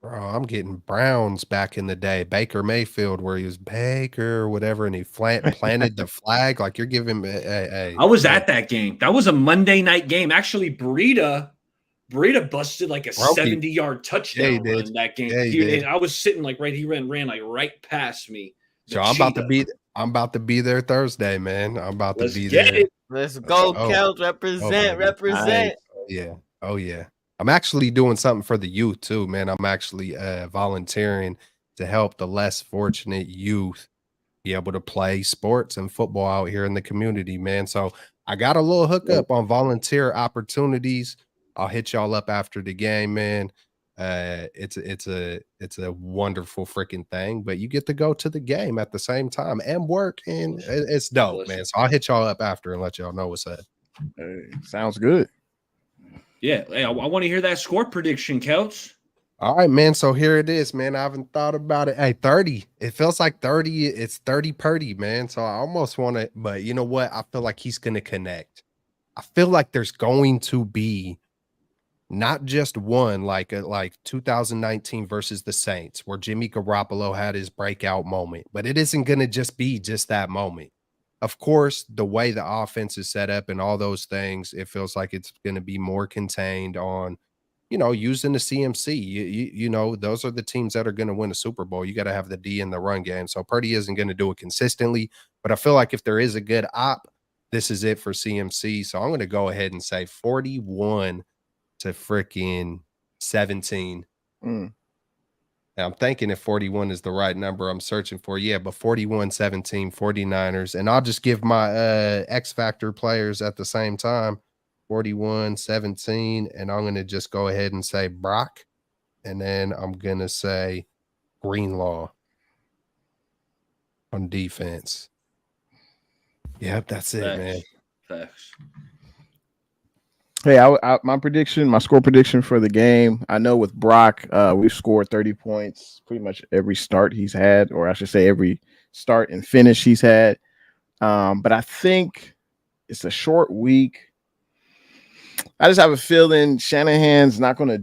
Bro, I'm getting Browns back in the day. Baker Mayfield, where he was Baker or whatever, and he planted the flag. Like, you're giving me I was at that game. That was a Monday night game. Actually, Breida busted like a 70-yard touchdown run that game. And I was sitting like he ran like right past me. So I'm about to be there Thursday, man. I'm about to be there. It. Let's go, Kels. Represent. Nice. Oh yeah. I'm actually doing something for the youth too, man. I'm actually volunteering to help the less fortunate youth be able to play sports and football out here in the community, man. So I got a little hookup on volunteer opportunities. I'll hit y'all up after the game, man. It's a wonderful freaking thing, but you get to go to the game at the same time and work, and it's dope, man. So I'll hit y'all up after and let y'all know what's up. Sounds good. Yeah, hey, I want to hear that score prediction, Kelts. All right, man. So here it is, man. I haven't thought about it. Hey, 30. It feels like 30. It's 30 Purdy, man. So I almost want to, but you know what? I feel like he's going to connect. I feel like there's going to be not just one, like 2019 versus the Saints, where Jimmy Garoppolo had his breakout moment, but it isn't going to just be just that moment. Of course, the way the offense is set up and all those things, it feels like it's going to be more contained on, using the CMC. You know, those are the teams that are going to win a Super Bowl. You got to have the D in the run game. So Purdy isn't going to do it consistently, but I feel like if there is a good op, this is it for CMC. So I'm going to go ahead and say 41 to freaking 17. I'm thinking if 41 is the right number I'm searching for. Yeah, but 41-17, 49ers. And I'll just give my X Factor players at the same time. 41-17. And I'm going to just go ahead and say Brock. And then I'm going to say Greenlaw on defense. Yep, that's it, man. Facts. Hey, my score prediction for the game. I know with Brock, we've scored 30 points pretty much every start he's had, or I should say every start and finish he's had. But I think it's a short week. I just have a feeling Shanahan's not going to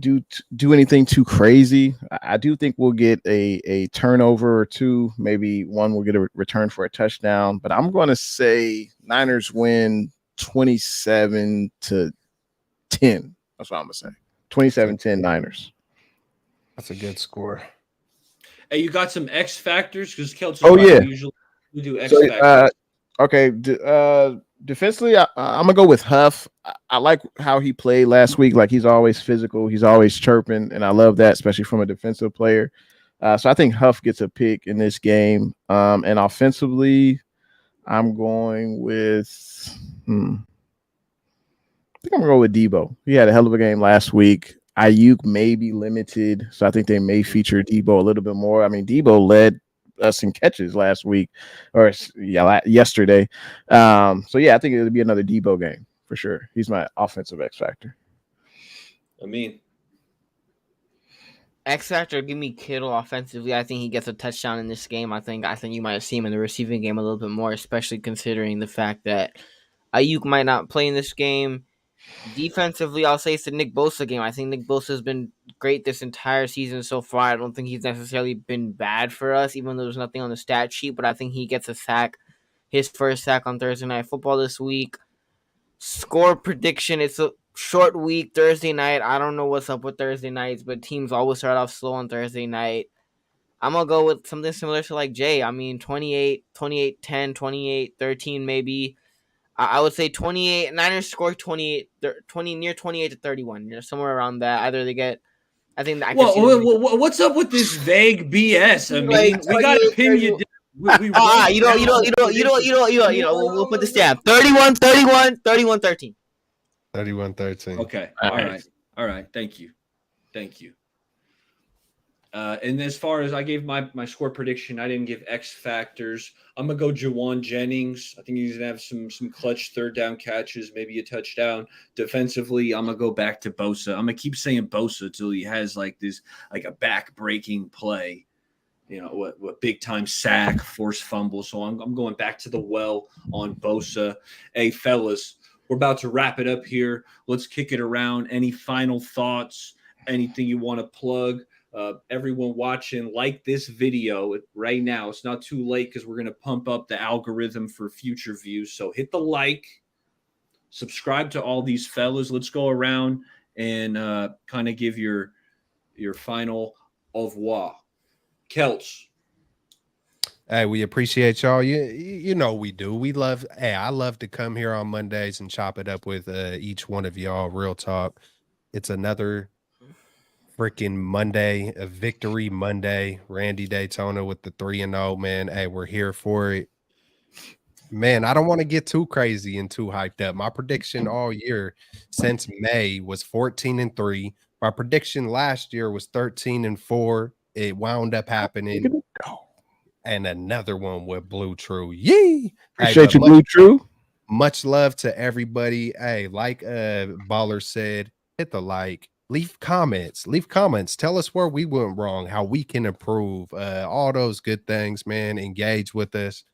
do anything too crazy. I do think we'll get a turnover or two. Maybe one will get a return for a touchdown. But I'm going to say Niners win 27-10. That's what I'm going to say. 27-10 Niners. That's a good score. Hey, you got some X factors? Because Kelts is Oh, right. yeah. We do X So, factors. okay. Defensively, I'm gonna go with Huff. I like how he played last week. Like, he's always physical, he's always chirping, and I love that, especially from a defensive player. So I think Huff gets a pick in this game. And offensively, I'm going with. I think I'm gonna go with Debo. He had a hell of a game last week. Ayuk may be limited, so I think they may feature Debo a little bit more. I mean, Debo led us in catches last week, or yesterday. So yeah, I think it'll be another Debo game for sure. He's my offensive X factor. I mean, X factor, give me Kittle offensively. I think he gets a touchdown in this game. I think you might see him in the receiving game a little bit more, especially considering the fact that Ayuk might not play in this game. Defensively, I'll say it's the Nick Bosa game. I think Nick Bosa has been great this entire season so far. I don't think he's necessarily been bad for us, even though there's nothing on the stat sheet. But I think he gets a sack, his first sack on Thursday Night Football this week. Score prediction, it's a short week, Thursday night. I don't know what's up with Thursday nights, but teams always start off slow on Thursday night. I'm going to go with something similar to like Jay. I mean, 28-10, 28-13 maybe. I would say 28. Niners score 28, 20 near 28-31. Somewhere around that. Either they get. I think I can see. What's up with this vague BS? I mean, we got to pin you down. We'll put the stamp. 31-13. 31-13. Okay. All right. Thank you. And as far as I gave my score prediction, I didn't give X factors. I'm gonna go Jawan Jennings. I think he's gonna have some clutch third down catches, maybe a touchdown. Defensively, I'm gonna go back to Bosa. I'm gonna keep saying Bosa till he has like a back breaking play, what big time sack, forced fumble. So I'm going back to the well on Bosa. Hey fellas, we're about to wrap it up here. Let's kick it around. Any final thoughts? Anything you want to plug? Everyone watching, like this video right now. It's not too late because we're going to pump up the algorithm for future views. So hit the like, subscribe to all these fellas. Let's go around and kind of give your final au revoir. Kelts. Hey, we appreciate y'all. You know we do. We love. Hey, I love to come here on Mondays and chop it up with each one of y'all. Real talk. It's another freaking Monday, a victory Monday. Randy Daytona with the 3-0, man. Hey, we're here for it. Man, I don't want to get too crazy and too hyped up. My prediction all year since May was 14-3. My prediction last year was 13-4. It wound up happening. And another one with Blue True. Yee! Appreciate you, Blue True. Much love to everybody. Hey, like Baller said, hit the like. Leave comments. Tell us where we went wrong, how we can improve. All those good things, man. Engage with us.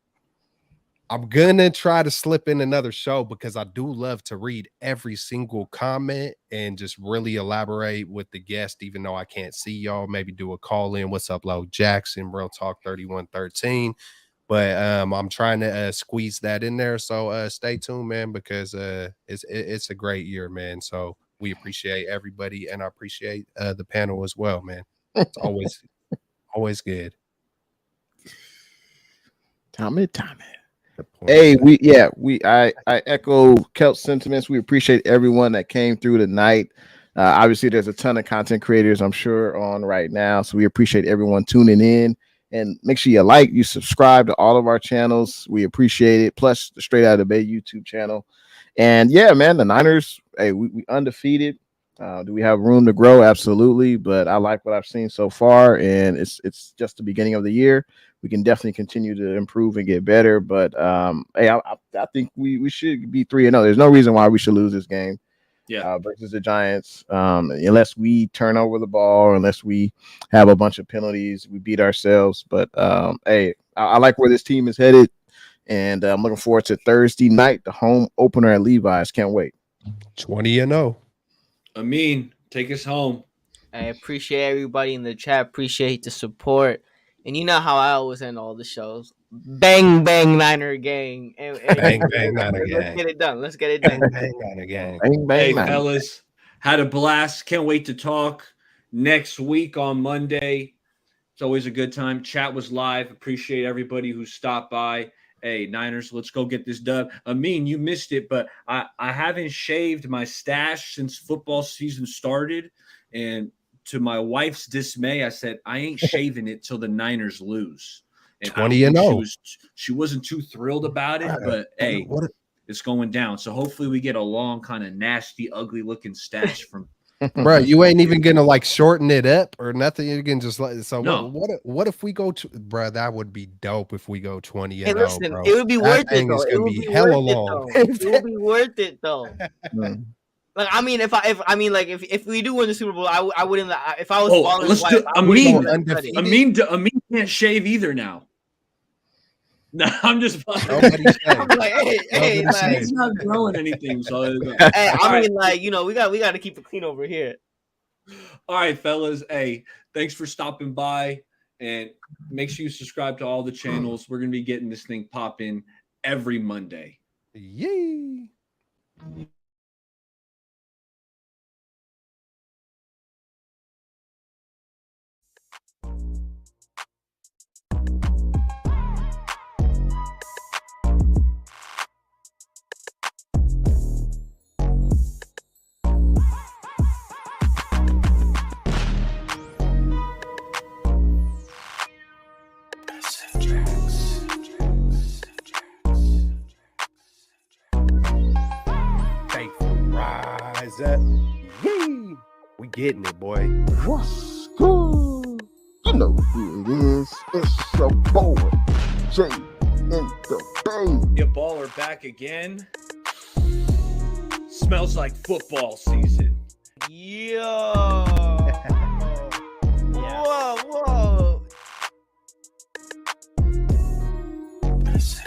I'm gonna try to slip in another show because I do love to read every single comment and just really elaborate with the guest, even though I can't see y'all. Maybe do a call in. What's up, Low Jackson? Real Talk 3113. But I'm trying to squeeze that in there. So stay tuned, man, because it's a great year, man. So we appreciate everybody, and I appreciate the panel as well, man. It's always good. Tommy. Hey, I echo Kelt's sentiments. We appreciate everyone that came through tonight. Obviously, there's a ton of content creators, I'm sure, on right now. So we appreciate everyone tuning in. And make sure you subscribe to all of our channels. We appreciate it. Plus the Straight Out of Bay YouTube channel. And yeah, man, the Niners, hey, we undefeated. Do we have room to grow? Absolutely. But I like what I've seen so far. And it's just the beginning of the year. We can definitely continue to improve and get better. But hey, I think we should be 3-0. There's no reason why we should lose this game. Yeah, versus the Giants, unless we turn over the ball, unless we have a bunch of penalties, we beat ourselves. But hey, I like where this team is headed, and I'm looking forward to Thursday night, the home opener at Levi's. Can't wait. 20-0. Amin, take us home. I appreciate everybody in the chat. Appreciate the support. And you know how I always end all the shows. Bang, bang, Niner gang. Bang, bang, Niner Let's gang. get it done. Let's get it Bang, done. bang, Niner gang. Bang, bang, Hey, bang. fellas, had a blast. Can't wait to talk next week on Monday. It's always a good time. Chat was live. Appreciate everybody who stopped by. Hey, Niners, let's go get this done. Amin, you missed it, but I haven't shaved my stash since football season started. And to my wife's dismay, I said, I ain't shaving it till the Niners lose. And I don't think 20-0. she wasn't too thrilled about it, but hey, it's going down. So hopefully we get a long, kind of nasty, ugly looking stash from Bro, you ain't even gonna like shorten it up or nothing. You can just let. So No. what if we go to, bro? That would be dope if we go 20-0. Hey, listen, bro. it would be That worth it thing though. is It gonna would be be hella worth it long. though. It would be worth it though. Mm. Like I mean, if we do win the Super Bowl, I wouldn't. If I was Oh, following let's wife, do I wouldn't Amin. let him cut it. Amin can't shave either now. No, I'm just Nobody I'm say. like, hey, Nobody like, say. he's not growing anything. So hey, All I right. mean, like, you know, we got to keep it clean over here. All right, fellas. Hey, thanks for stopping by, and make sure you subscribe to all the channels. We're gonna be getting this thing popping every Monday. Yay. Faithful rise up. Yay. We getting it, boy. What's good? You know who it is. It's your boy, Jay in the Bay. Your baller back again. Smells like football season. Yo. Whoa.